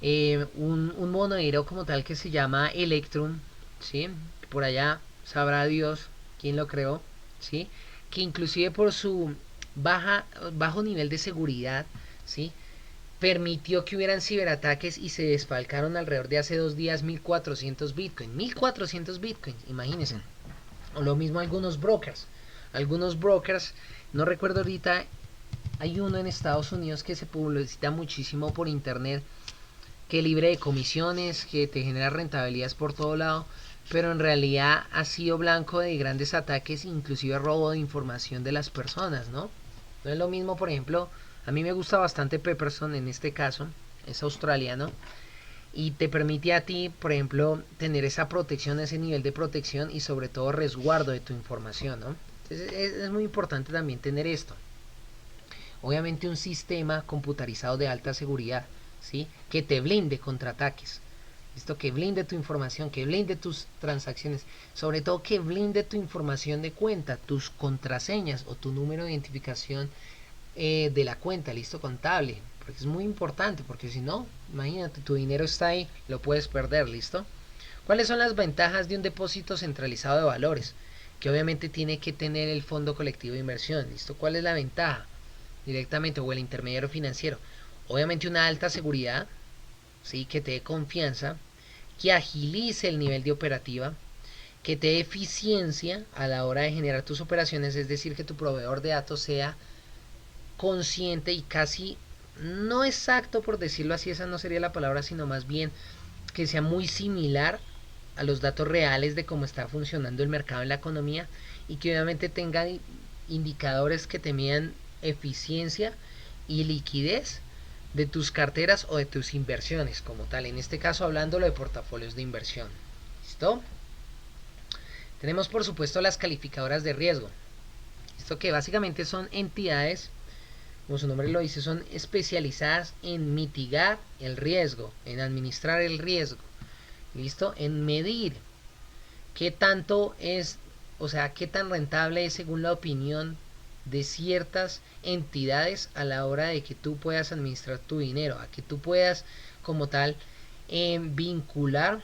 un monedero como tal que se llama Electrum, ¿sí? Por allá sabrá Dios quién lo creó, ¿sí? Que inclusive por su bajo nivel de seguridad, ¿sí?, permitió que hubieran ciberataques y se desfalcaron alrededor de hace 2 días 1400 bitcoins. 1400 bitcoins, imagínense. O lo mismo algunos brokers. Algunos brokers, no recuerdo ahorita, hay uno en Estados Unidos que se publicita muchísimo por internet, que libre de comisiones, que te genera rentabilidades por todo lado, pero en realidad ha sido blanco de grandes ataques, inclusive robo de información de las personas, ¿no? No es lo mismo, por ejemplo, a mí me gusta bastante Pepperson en este caso, es australiano, y te permite a ti, por ejemplo, tener esa protección, ese nivel de protección y sobre todo resguardo de tu información, ¿no? Entonces es muy importante también tener esto. Obviamente un sistema computarizado de alta seguridad, ¿sí?, que te blinde contra ataques. Esto, que blinde tu información, que blinde tus transacciones, sobre todo que blinde tu información de cuenta, tus contraseñas o tu número de identificación de la cuenta, listo, contable, porque es muy importante, porque si no, imagínate, tu dinero está ahí, lo puedes perder, listo. ¿Cuáles son las ventajas de un depósito centralizado de valores? Que obviamente tiene que tener el fondo colectivo de inversión, listo. ¿Cuál es la ventaja? directamente, o el intermediario financiero. Obviamente una alta seguridad, ¿sí? Que te dé confianza, que agilice el nivel de operativa, que te dé eficiencia a la hora de generar tus operaciones, es decir, que tu proveedor de datos sea consciente y casi no exacto, por decirlo así, esa no sería la palabra, sino más bien que sea muy similar a los datos reales de cómo está funcionando el mercado en la economía, y que obviamente tenga indicadores que te midan eficiencia y liquidez de tus carteras o de tus inversiones como tal, en este caso hablándolo de portafolios de inversión. ¿Listo? Tenemos por supuesto las calificadoras de riesgo. Esto que básicamente son entidades, como su nombre lo dice, son especializadas en mitigar el riesgo, en administrar el riesgo. ¿Listo? En medir qué tanto es, o sea, qué tan rentable es según la opinión de ciertas entidades a la hora de que tú puedas administrar tu dinero, a que tú puedas como tal vincular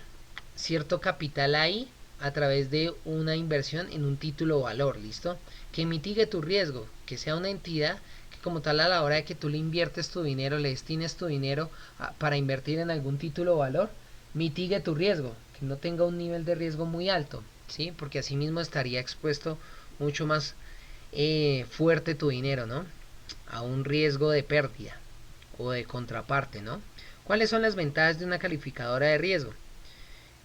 cierto capital ahí a través de una inversión en un título o valor. ¿Listo? Que mitigue tu riesgo, que sea una entidad que como tal a la hora de que tú le inviertes tu dinero, le destines tu dinero para invertir en algún título o valor, mitigue tu riesgo, que no tenga un nivel de riesgo muy alto, ¿sí? Porque así mismo estaría expuesto mucho más fuerte tu dinero, ¿no? A un riesgo de pérdida o de contraparte, ¿no? ¿Cuáles son las ventajas de una calificadora de riesgo?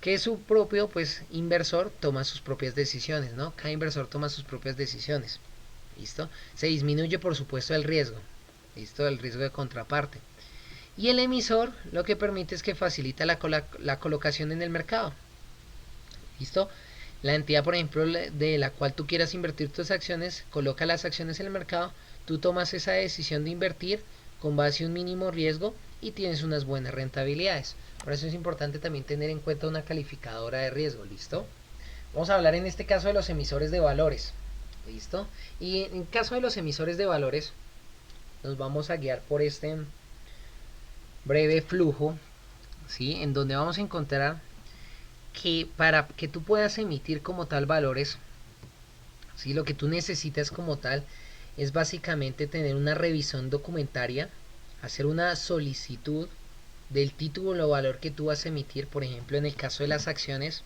Que su propio pues inversor toma sus propias decisiones, ¿no? Cada inversor toma sus propias decisiones. ¿Listo? Se disminuye por supuesto el riesgo. ¿Listo? El riesgo de contraparte. Y el emisor lo que permite es que facilita la colocación en el mercado. ¿Listo? La entidad, por ejemplo, de la cual tú quieras invertir tus acciones, coloca las acciones en el mercado, tú tomas esa decisión de invertir con base a un mínimo riesgo y tienes unas buenas rentabilidades. Por eso es importante también tener en cuenta una calificadora de riesgo. ¿Listo? Vamos a hablar en este caso de los emisores de valores. ¿Listo? Y en caso de los emisores de valores, nos vamos a guiar por este breve flujo, ¿sí? En donde vamos a encontrar que para que tú puedas emitir como tal valores, ¿sí? Lo que tú necesitas como tal es básicamente tener una revisión documentaria, hacer una solicitud del título o valor que tú vas a emitir. Por ejemplo, en el caso de las acciones,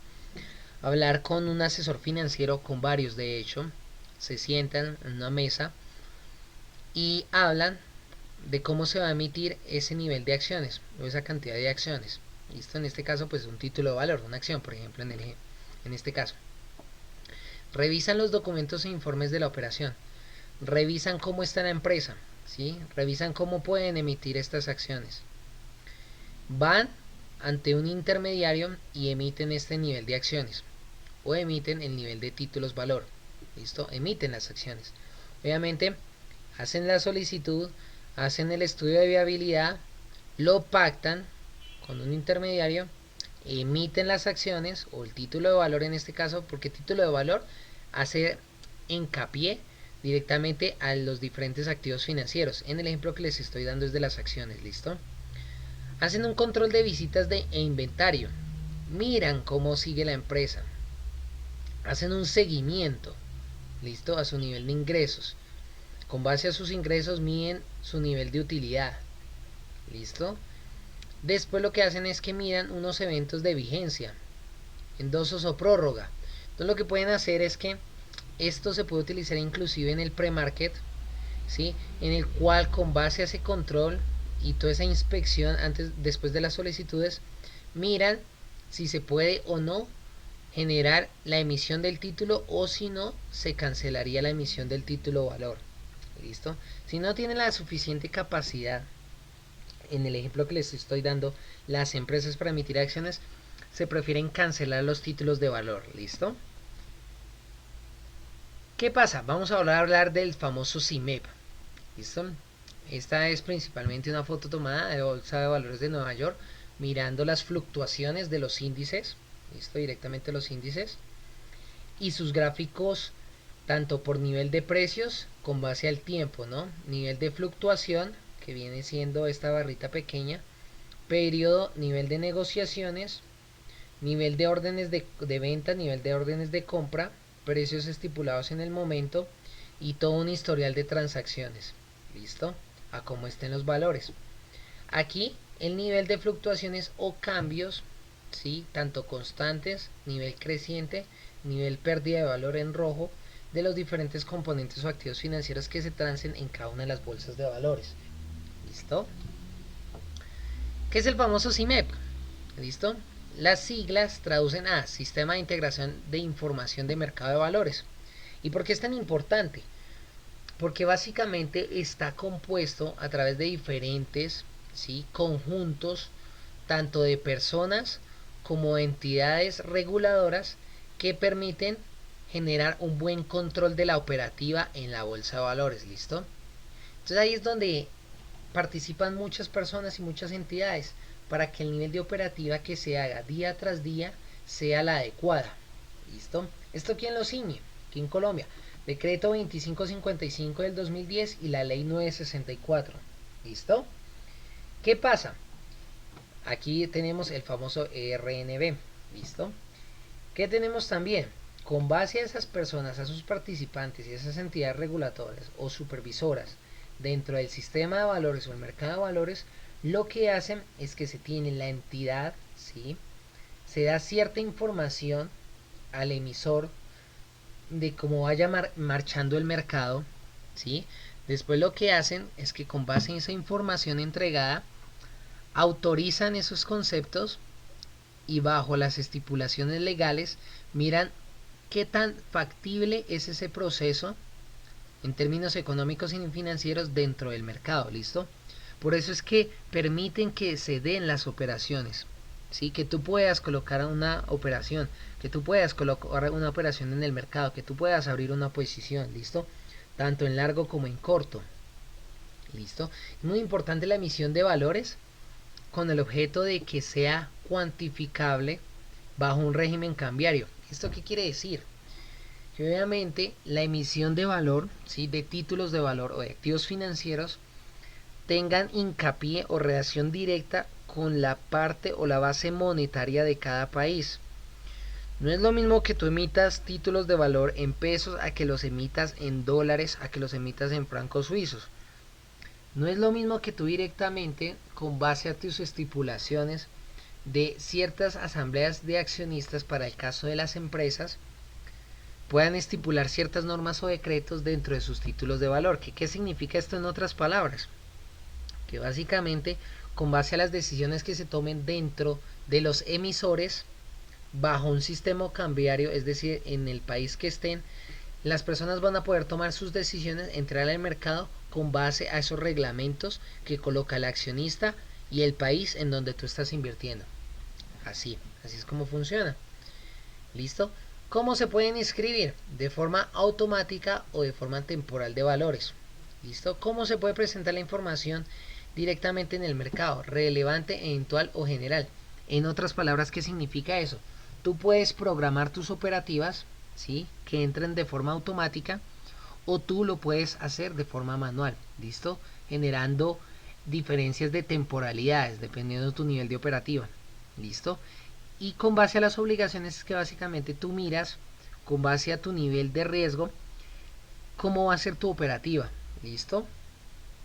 hablar con un asesor financiero, con varios de hecho, se sientan en una mesa y hablan de cómo se va a emitir ese nivel de acciones o esa cantidad de acciones. ¿Listo? En este caso pues un título de valor, una acción por ejemplo en este caso. Revisan los documentos e informes de la operación. Revisan cómo está la empresa, ¿sí? Revisan cómo pueden emitir estas acciones. Van ante un intermediario y emiten este nivel de acciones o emiten el nivel de títulos valor. ¿Listo? Emiten las acciones. Obviamente hacen la solicitud, hacen el estudio de viabilidad, lo pactan con un intermediario, emiten las acciones o el título de valor en este caso, porque título de valor hace hincapié directamente a los diferentes activos financieros. En el ejemplo que les estoy dando es de las acciones. ¿Listo? Hacen un control de visitas e inventario, miran cómo sigue la empresa, hacen un seguimiento, ¿listo? A su nivel de ingresos. Con base a sus ingresos miden su nivel de utilidad. ¿Listo? Después lo que hacen es que miran unos eventos de vigencia, endosos o prórroga. Entonces lo que pueden hacer es que esto se puede utilizar inclusive en el pre-market, ¿sí? En el cual con base a ese control y toda esa inspección después de las solicitudes, miran si se puede o no generar la emisión del título, o si no, se cancelaría la emisión del título o valor. ¿Listo? Si no tienen la suficiente capacidad, en el ejemplo que les estoy dando, las empresas para emitir acciones, se prefieren cancelar los títulos de valor. ¿Listo? ¿Qué pasa? Vamos a hablar del famoso CIMEP. ¿Listo? Esta es principalmente una foto tomada de Bolsa de Valores de Nueva York, mirando las fluctuaciones de los índices. ¿Listo? Directamente los índices y sus gráficos, tanto por nivel de precios con base al tiempo, ¿no? Nivel de fluctuación, que viene siendo esta barrita pequeña, periodo, nivel de negociaciones, nivel de órdenes de venta, nivel de órdenes de compra, precios estipulados en el momento y todo un historial de transacciones. ¿listo? A cómo estén los valores. Aquí el nivel de fluctuaciones o cambios, ¿sí? Tanto constantes, nivel creciente, nivel pérdida de valor en rojo, de los diferentes componentes o activos financieros que se transen en cada una de las bolsas de valores. ¿Listo? ¿Qué es el famoso CIMEP? ¿Listo? Las siglas traducen a Sistema de Integración de Información de Mercado de Valores. ¿Y por qué es tan importante? Porque básicamente está compuesto a través de diferentes, ¿sí?, conjuntos, tanto de personas como de entidades reguladoras que permiten generar un buen control de la operativa en la bolsa de valores. ¿Listo? Entonces ahí es donde participan muchas personas y muchas entidades para que el nivel de operativa que se haga día tras día sea la adecuada. ¿Listo? ¿Esto quién lo ciñe? Aquí en Colombia. Decreto 2555 del 2010 y la ley 964. ¿Listo? ¿Qué pasa? Aquí tenemos el famoso RNB. ¿Listo? ¿Qué tenemos también? Con base a esas personas, a sus participantes y a esas entidades regulatorias o supervisoras dentro del sistema de valores o el mercado de valores, lo que hacen es que se tiene la entidad, ¿sí?, se da cierta información al emisor de cómo vaya marchando el mercado, ¿sí? Después lo que hacen es que con base en esa información entregada, autorizan esos conceptos y bajo las estipulaciones legales miran qué tan factible es ese proceso en términos económicos y financieros dentro del mercado. ¿Listo? Por eso es que permiten que se den las operaciones, ¿sí? Que tú puedas colocar una operación, que tú puedas colocar una operación en el mercado, que tú puedas abrir una posición. ¿Listo? Tanto en largo como en corto. ¿Listo? Es muy importante la emisión de valores con el objeto de que sea cuantificable bajo un régimen cambiario. ¿Esto qué quiere decir? Que obviamente la emisión de valor, ¿sí?, de títulos de valor o de activos financieros tengan hincapié o relación directa con la parte o la base monetaria de cada país. No es lo mismo que tú emitas títulos de valor en pesos a que los emitas en dólares, a que los emitas en francos suizos. No es lo mismo que tú directamente, con base a tus estipulaciones de ciertas asambleas de accionistas para el caso de las empresas, puedan estipular ciertas normas o decretos dentro de sus títulos de valor. ¿Qué significa esto en otras palabras? Que básicamente, con base a las decisiones que se tomen dentro de los emisores, bajo un sistema cambiario, es decir, en el país que estén, las personas van a poder tomar sus decisiones, entrar al mercado con base a esos reglamentos que coloca el accionista y el país en donde tú estás invirtiendo. Así es como funciona. ¿Listo? ¿Cómo se pueden inscribir? De forma automática o de forma temporal de valores. ¿Listo? ¿Cómo se puede presentar la información directamente en el mercado? Relevante, eventual o general. En otras palabras, ¿qué significa eso? Tú puedes programar tus operativas, ¿sí?, que entren de forma automática, o tú lo puedes hacer de forma manual. ¿Listo? Generando diferencias de temporalidades dependiendo de tu nivel de operativa. ¿Listo? Y con base a las obligaciones es que básicamente tú miras, con base a tu nivel de riesgo, cómo va a ser tu operativa. ¿Listo?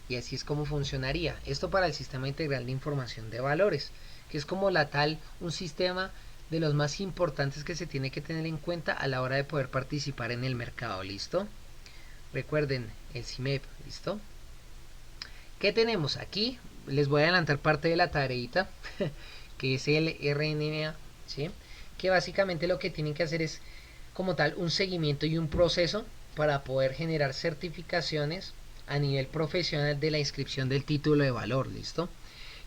Y así es como funcionaría. Esto para el sistema integral de información de valores, que es como un sistema de los más importantes que se tiene que tener en cuenta a la hora de poder participar en el mercado. ¿Listo? Recuerden el CIMEP. ¿Listo? ¿Qué tenemos aquí? Les voy a adelantar parte de la tareita que es el RNA, ¿sí?, que básicamente lo que tienen que hacer es como tal un seguimiento y un proceso para poder generar certificaciones a nivel profesional de la inscripción del título de valor. ¿Listo?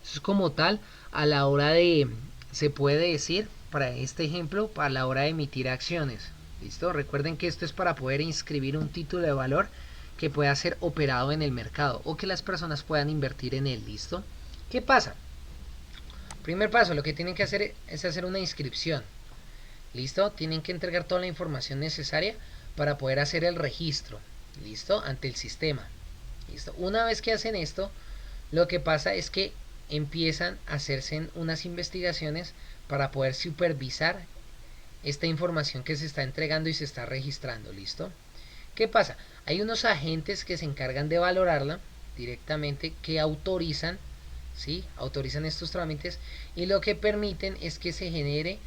Eso es como tal a la hora de, se puede decir, para este ejemplo, para la hora de emitir acciones. ¿Listo? Recuerden que esto es para poder inscribir un título de valor que pueda ser operado en el mercado o que las personas puedan invertir en él. ¿Listo? ¿Qué pasa? Primer paso, lo que tienen que hacer es hacer una inscripción. ¿Listo? Tienen que entregar toda la información necesaria para poder hacer el registro. ¿Listo? Ante el sistema. ¿Listo? Una vez que hacen esto, lo que pasa es que empiezan a hacerse unas investigaciones para poder supervisar esta información que se está entregando y se está registrando. ¿Listo? ¿Qué pasa? Hay unos agentes que se encargan de valorarla, directamente que autorizan, ¿sí? Autorizan estos trámites y lo que permiten es que se genere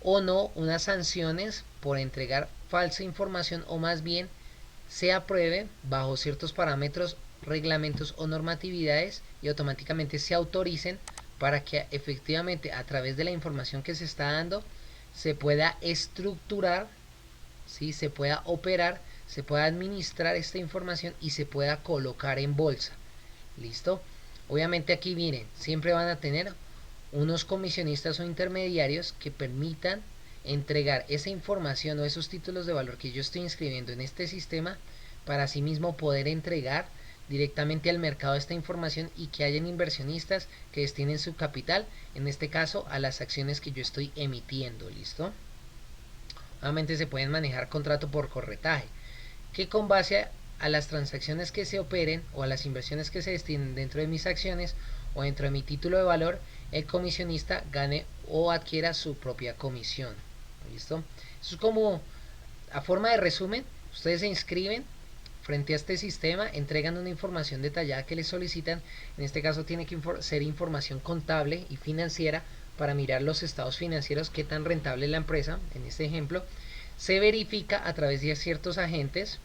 o no unas sanciones por entregar falsa información o más bien se apruebe bajo ciertos parámetros, reglamentos o normatividades y automáticamente se autoricen para que efectivamente a través de la información que se está dando se pueda estructurar, ¿sí? Se pueda operar, se pueda administrar esta información y se pueda colocar en bolsa. ¿Listo? Obviamente aquí miren, siempre van a tener unos comisionistas o intermediarios que permitan entregar esa información o esos títulos de valor que yo estoy inscribiendo en este sistema para asimismo poder entregar directamente al mercado esta información y que hayan inversionistas que destinen su capital, en este caso a las acciones que yo estoy emitiendo. ¿Listo? Nuevamente se pueden manejar contrato por corretaje, que con base a las transacciones que se operen o a las inversiones que se destinen dentro de mis acciones o dentro de mi título de valor, el comisionista gane o adquiera su propia comisión. ¿Listo? Eso es como a forma de resumen. Ustedes se inscriben frente a este sistema, entregan una información detallada que les solicitan. En este caso tiene que ser información contable y financiera para mirar los estados financieros, qué tan rentable es la empresa. En este ejemplo se verifica a través de ciertos agentes,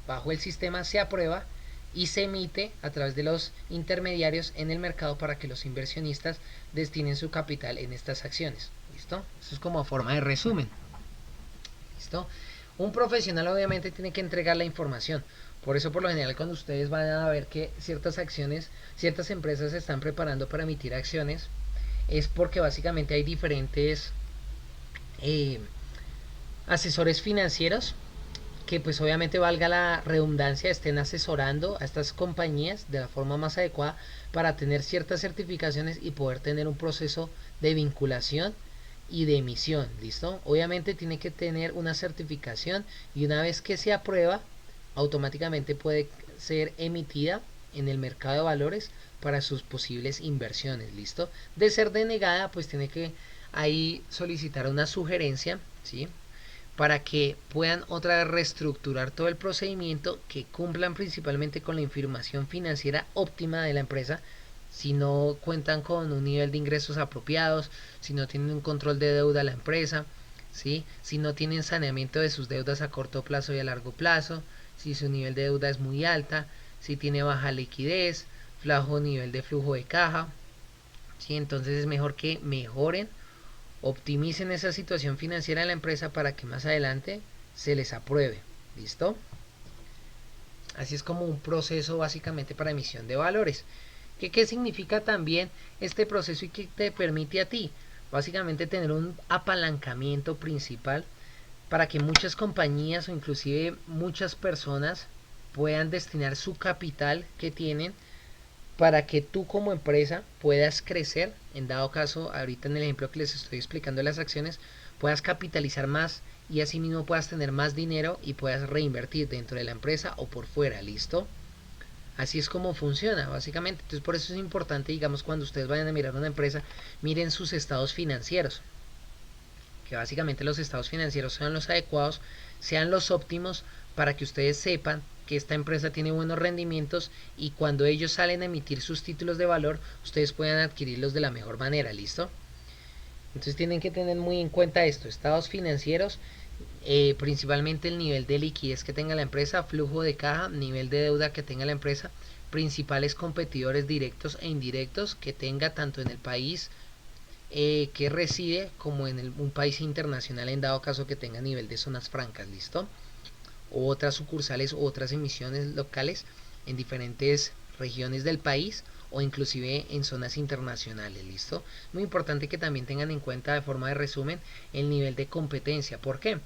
bajo el sistema se aprueba y se emite a través de los intermediarios en el mercado para que los inversionistas destinen su capital en estas acciones. ¿Listo? Eso es como forma de resumen. ¿Listo? Un profesional obviamente tiene que entregar la información. Por eso por lo general cuando ustedes van a ver que ciertas acciones, ciertas empresas se están preparando para emitir acciones, es porque básicamente hay diferentes asesores financieros que pues obviamente valga la redundancia estén asesorando a estas compañías de la forma más adecuada para tener ciertas certificaciones y poder tener un proceso de vinculación y de emisión. ¿Listo? Obviamente tiene que tener una certificación y una vez que se aprueba automáticamente puede ser emitida en el mercado de valores para sus posibles inversiones. ¿Listo? De ser denegada pues tiene que ahí solicitar una sugerencia, ¿sí? Para que puedan otra vez reestructurar todo el procedimiento, que cumplan principalmente con la información financiera óptima de la empresa, si no cuentan con un nivel de ingresos apropiados, si no tienen un control de deuda la empresa, ¿sí? Si no tienen saneamiento de sus deudas a corto plazo y a largo plazo, si su nivel de deuda es muy alta, si tiene baja liquidez, bajo nivel de flujo de caja, ¿sí? Entonces es mejor que mejoren, optimicen esa situación financiera de la empresa para que más adelante se les apruebe. ¿Listo? Así es como un proceso básicamente para emisión de valores. ¿Qué significa también este proceso y qué te permite a ti? Básicamente tener un apalancamiento principal para que muchas compañías o inclusive muchas personas puedan destinar su capital que tienen para que tú como empresa puedas crecer, en dado caso, ahorita en el ejemplo que les estoy explicando de las acciones, puedas capitalizar más y asimismo puedas tener más dinero y puedas reinvertir dentro de la empresa o por fuera. ¿Listo? Así es como funciona, básicamente. Entonces por eso es importante, digamos, cuando ustedes vayan a mirar una empresa, miren sus estados financieros. Que básicamente los estados financieros sean los adecuados, sean los óptimos para que ustedes sepan que esta empresa tiene buenos rendimientos y cuando ellos salen a emitir sus títulos de valor, ustedes puedan adquirirlos de la mejor manera. ¿Listo? Entonces tienen que tener muy en cuenta esto, estados financieros, principalmente el nivel de liquidez que tenga la empresa, flujo de caja, nivel de deuda que tenga la empresa, principales competidores directos e indirectos que tenga tanto en el país que reside como en un país internacional en dado caso que tenga nivel de zonas francas. ¿Listo? O otras sucursales o otras emisiones locales en diferentes regiones del país o inclusive en zonas internacionales. ¿Listo? Muy importante que también tengan en cuenta de forma de resumen el nivel de competencia. ¿Por qué?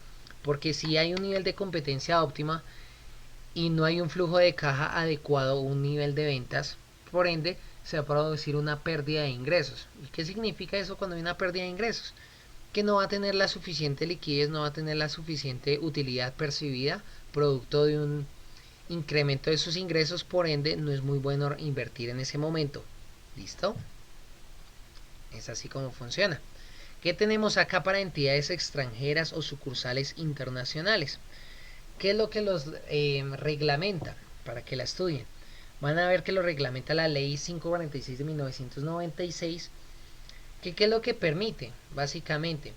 Porque si hay un nivel de competencia óptima y no hay un flujo de caja adecuado o un nivel de ventas, por ende se va a producir una pérdida de ingresos. ¿Y qué significa eso cuando hay una pérdida de ingresos? Que no va a tener la suficiente liquidez, no va a tener la suficiente utilidad percibida producto de un incremento de sus ingresos, por ende no es muy bueno invertir en ese momento. ¿Listo? Es así como funciona. ¿Qué tenemos acá para entidades extranjeras o sucursales internacionales? ¿Qué es lo que los reglamenta para que la estudien? van a ver que lo reglamenta la ley 546 de 1996, que ¿qué es lo que permite? Básicamente,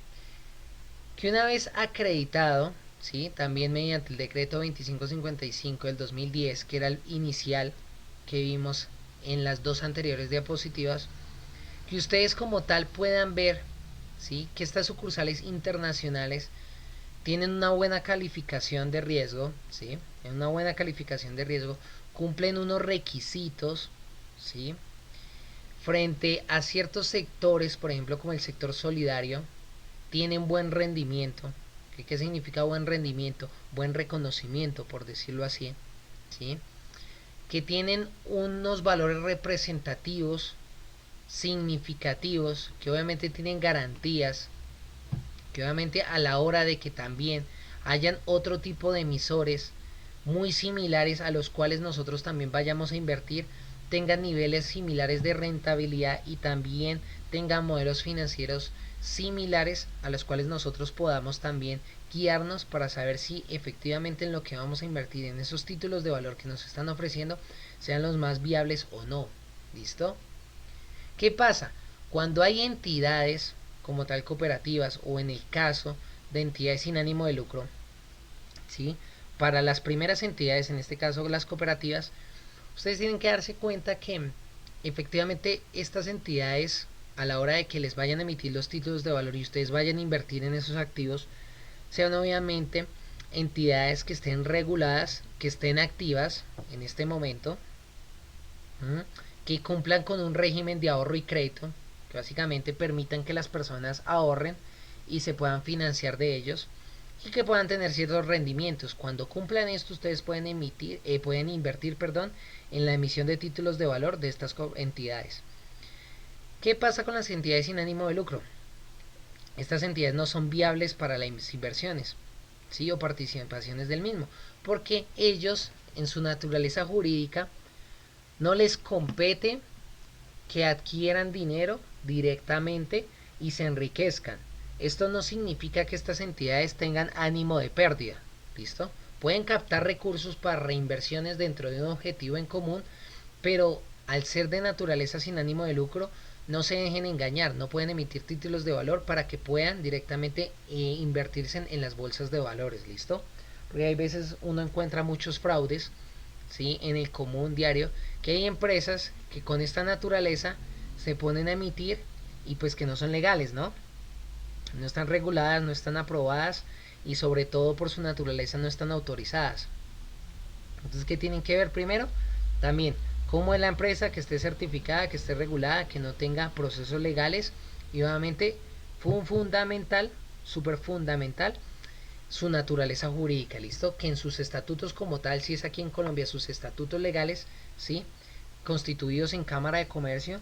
que una vez acreditado, ¿sí? También mediante el decreto 2555 del 2010, que era el inicial que vimos en las dos anteriores diapositivas, que ustedes como tal puedan ver, ¿sí? Que estas sucursales internacionales tienen una buena calificación de riesgo, ¿sí? En una buena calificación de riesgo, cumplen unos requisitos, ¿sí? Frente a ciertos sectores, por ejemplo como el sector solidario, tienen buen rendimiento. ¿Qué significa buen rendimiento? Buen reconocimiento, por decirlo así, ¿sí? Que tienen unos valores representativos significativos, que obviamente tienen garantías, que obviamente a la hora de que también hayan otro tipo de emisores muy similares a los cuales nosotros también vayamos a invertir, tengan niveles similares de rentabilidad y también tengan modelos financieros similares a los cuales nosotros podamos también guiarnos para saber si efectivamente en lo que vamos a invertir en esos títulos de valor que nos están ofreciendo sean los más viables o no. ¿Listo? ¿Qué pasa? Cuando hay entidades como tal cooperativas o en el caso de entidades sin ánimo de lucro, ¿sí? Para las primeras entidades, en este caso las cooperativas, ustedes tienen que darse cuenta que efectivamente estas entidades, a la hora de que les vayan a emitir los títulos de valor y ustedes vayan a invertir en esos activos, sean obviamente entidades que estén reguladas, que estén activas en este momento, ¿m? Que cumplan con un régimen de ahorro y crédito, que básicamente permitan que las personas ahorren y se puedan financiar de ellos y que puedan tener ciertos rendimientos. Cuando cumplan esto, ustedes pueden invertir, en la emisión de títulos de valor de estas entidades. ¿Qué pasa con las entidades sin ánimo de lucro? Estas entidades no son viables para las inversiones, ¿sí? O participaciones del mismo, porque ellos, en su naturaleza jurídica, no les compete que adquieran dinero directamente y se enriquezcan. Esto no significa que estas entidades tengan ánimo de pérdida, ¿listo? Pueden captar recursos para reinversiones dentro de un objetivo en común, pero al ser de naturaleza sin ánimo de lucro, no se dejen engañar, no pueden emitir títulos de valor para que puedan directamente invertirse en las bolsas de valores, ¿listo? Porque hay veces uno encuentra muchos fraudes, ¿sí? En el común diario, que hay empresas que con esta naturaleza se ponen a emitir y pues que no son legales, ¿no? No están reguladas, no están aprobadas y sobre todo por su naturaleza no están autorizadas. Entonces, ¿qué tienen que ver primero? También, cómo es la empresa, que esté certificada, que esté regulada, que no tenga procesos legales y obviamente fundamental, súper fundamental, su naturaleza jurídica, ¿listo? Que en sus estatutos como tal, si es aquí en Colombia, sus estatutos legales, ¿sí? Constituidos en Cámara de Comercio,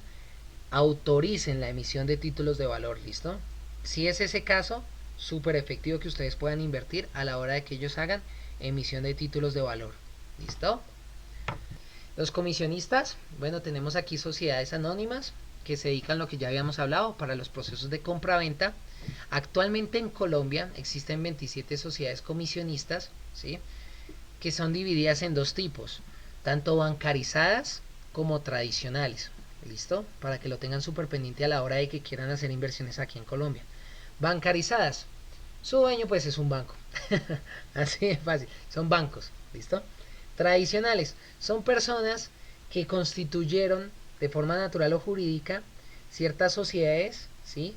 autoricen la emisión de títulos de valor, ¿listo? Si es ese caso, súper efectivo que ustedes puedan invertir a la hora de que ellos hagan emisión de títulos de valor, ¿listo? Los comisionistas, bueno, tenemos aquí sociedades anónimas que se dedican a lo que ya habíamos hablado para los procesos de compra-venta. Actualmente en Colombia existen 27 sociedades comisionistas, ¿sí? Que son divididas en dos tipos, tanto bancarizadas como tradicionales. ¿Listo? Para que lo tengan súper pendiente a la hora de que quieran hacer inversiones aquí en Colombia. Bancarizadas. Su dueño pues es un banco. Así de fácil. Son bancos. ¿Listo? Tradicionales. Son personas que constituyeron de forma natural o jurídica ciertas sociedades, ¿sí?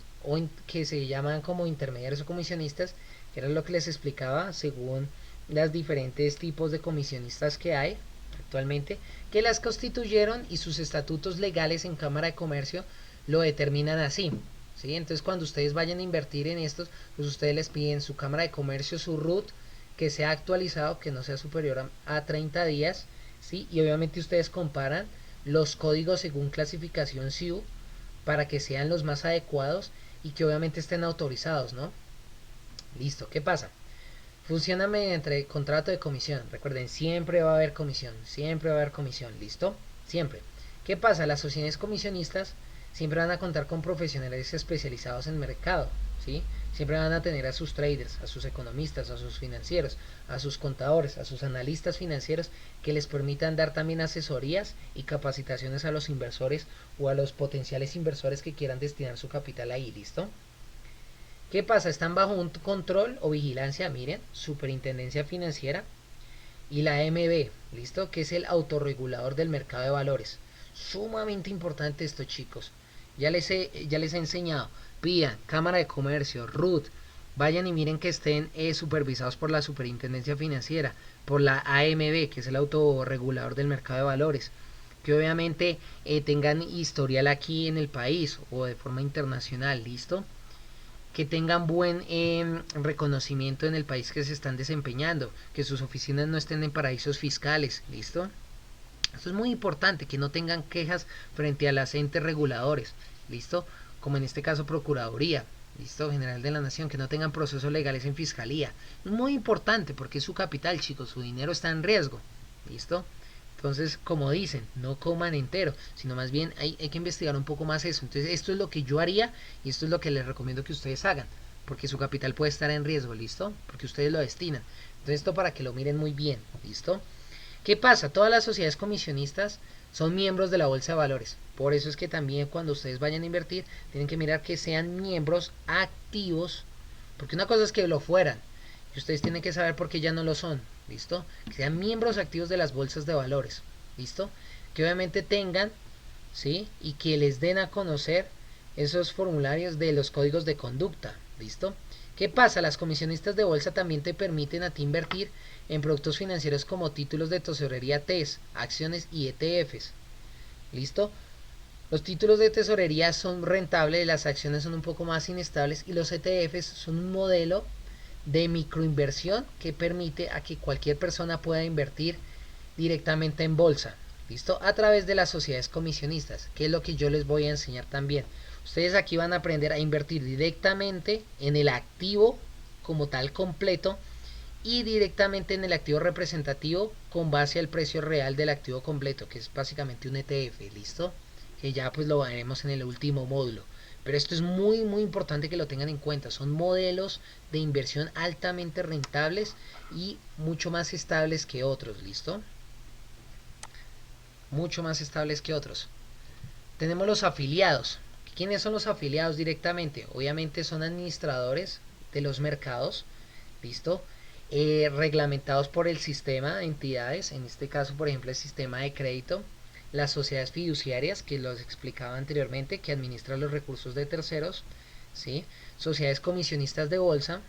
Que se llaman como intermediarios o comisionistas, que era lo que les explicaba según los diferentes tipos de comisionistas que hay actualmente, que las constituyeron y sus estatutos legales en Cámara de Comercio lo determinan así, ¿sí? Entonces cuando ustedes vayan a invertir en estos, pues ustedes les piden su Cámara de Comercio, su RUT, que sea actualizado, que no sea superior a 30 días, ¿sí? Y obviamente ustedes comparan los códigos según clasificación SIU para que sean los más adecuados y que obviamente estén autorizados, ¿no? Listo, ¿qué pasa? Funciona mediante contrato de comisión. Recuerden, siempre va a haber comisión. Siempre va a haber comisión. ¿Listo? Siempre. ¿Qué pasa? Las sociedades comisionistas siempre van a contar con profesionales especializados en mercado, ¿sí? Siempre van a tener a sus traders, a sus economistas, a sus financieros, a sus contadores, a sus analistas financieros que les permitan dar también asesorías y capacitaciones a los inversores o a los potenciales inversores que quieran destinar su capital ahí, ¿listo? ¿Qué pasa? Están bajo un control o vigilancia, miren, Superintendencia Financiera y la AMB, ¿listo? Que es el autorregulador del mercado de valores. Sumamente importante esto, chicos. Ya les he enseñado. PIA, Cámara de Comercio, RUT, vayan y miren que estén supervisados por la Superintendencia Financiera, por la AMB, que es el autorregulador del mercado de valores. Que obviamente tengan historial aquí en el país o de forma internacional, ¿listo? Que tengan buen reconocimiento en el país que se están desempeñando, que sus oficinas no estén en paraísos fiscales, ¿listo? Esto es muy importante, que no tengan quejas frente a los entes reguladores, ¿listo? Como en este caso Procuraduría, ¿listo? General de la Nación, que no tengan procesos legales en Fiscalía. Es muy importante porque es su capital, chicos, su dinero está en riesgo, ¿listo? Entonces, como dicen, no coman entero, sino más bien hay que investigar un poco más eso. Entonces, esto es lo que yo haría y esto es lo que les recomiendo que ustedes hagan, porque su capital puede estar en riesgo, ¿listo? Porque ustedes lo destinan. Entonces, esto para que lo miren muy bien, ¿listo? ¿Qué pasa? Todas las sociedades comisionistas son miembros de la Bolsa de Valores. Por eso es que también cuando ustedes vayan a invertir, tienen que mirar que sean miembros activos, porque una cosa es que lo fueran, y ustedes tienen que saber por qué ya no lo son, ¿listo? Que sean miembros activos de las bolsas de valores, ¿listo? Que obviamente tengan, ¿sí? Y que les den a conocer esos formularios de los códigos de conducta, ¿listo? ¿Qué pasa? Las comisionistas de bolsa también te permiten a ti invertir en productos financieros como títulos de tesorería TES, acciones y ETFs, ¿listo? Los títulos de tesorería son rentables, las acciones son un poco más inestables y los ETFs son un modelo de microinversión que permite a que cualquier persona pueda invertir directamente en bolsa, ¿listo? A través de las sociedades comisionistas, que es lo que yo les voy a enseñar también. Ustedes aquí van a aprender a invertir directamente en el activo como tal completo y directamente en el activo representativo con base al precio real del activo completo, que es básicamente un ETF, ¿listo? Que ya pues lo veremos en el último módulo. Pero esto es muy muy importante que lo tengan en cuenta. Son modelos de inversión altamente rentables y mucho más estables que otros, ¿listo? Mucho más estables que otros. Tenemos los afiliados. ¿Quiénes son los afiliados directamente? Obviamente son administradores de los mercados, ¿listo? Reglamentados por el sistema de entidades, en este caso por ejemplo el sistema de crédito, las sociedades fiduciarias que los explicaba anteriormente, que administran los recursos de terceros, ¿sí? Sociedades comisionistas de bolsa,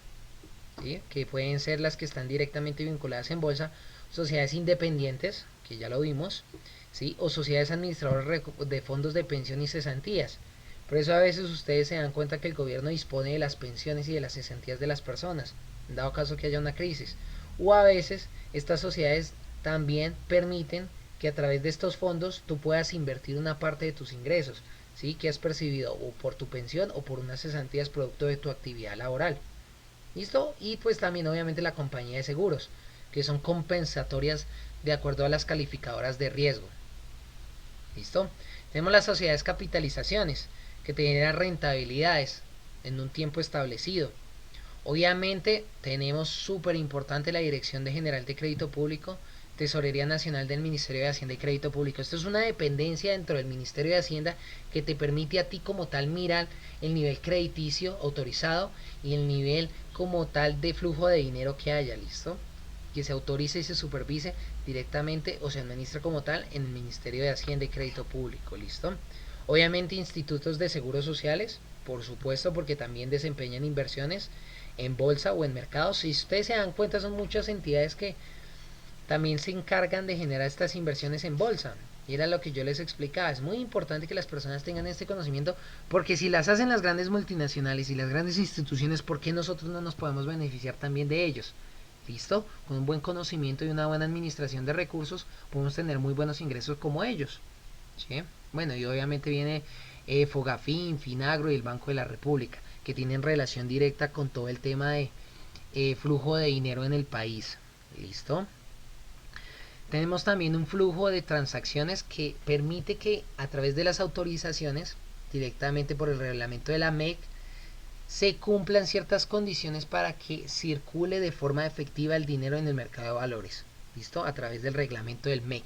¿sí? Que pueden ser las que están directamente vinculadas en bolsa, sociedades independientes, que ya lo vimos, ¿sí? O sociedades administradoras de fondos de pensión y cesantías. Por eso a veces ustedes se dan cuenta que el gobierno dispone de las pensiones y de las cesantías de las personas, en dado caso que haya una crisis. O a veces estas sociedades también permiten que a través de estos fondos tú puedas invertir una parte de tus ingresos, ¿sí? Que has percibido o por tu pensión o por unas cesantías producto de tu actividad laboral. ¿Listo? Y pues también obviamente la compañía de seguros, que son compensatorias de acuerdo a las calificadoras de riesgo. ¿Listo? Tenemos las sociedades capitalizaciones, que te generan rentabilidades en un tiempo establecido. Obviamente tenemos súper importante la Dirección General de Crédito Público, Tesorería Nacional del Ministerio de Hacienda y Crédito Público. Esto es una dependencia dentro del Ministerio de Hacienda que te permite a ti como tal mirar el nivel crediticio autorizado y el nivel como tal de flujo de dinero que haya, ¿listo? Que se autorice y se supervise directamente o se administra como tal en el Ministerio de Hacienda y Crédito Público, ¿listo? Obviamente institutos de seguros sociales, por supuesto, porque también desempeñan inversiones en bolsa o en mercados. Si ustedes se dan cuenta, son muchas entidades que también se encargan de generar estas inversiones en bolsa. Y era lo que yo les explicaba. Es muy importante que las personas tengan este conocimiento, porque si las hacen las grandes multinacionales y las grandes instituciones, ¿por qué nosotros no nos podemos beneficiar también de ellos? ¿Listo? Con un buen conocimiento y una buena administración de recursos, podemos tener muy buenos ingresos como ellos, ¿sí? Bueno, y obviamente viene Fogafín, Finagro y el Banco de la República, que tienen relación directa con todo el tema de flujo de dinero en el país. ¿Listo? Tenemos también un flujo de transacciones que permite que a través de las autorizaciones, directamente por el reglamento de la MEC, se cumplan ciertas condiciones para que circule de forma efectiva el dinero en el mercado de valores. ¿Listo? A través del reglamento del MEC.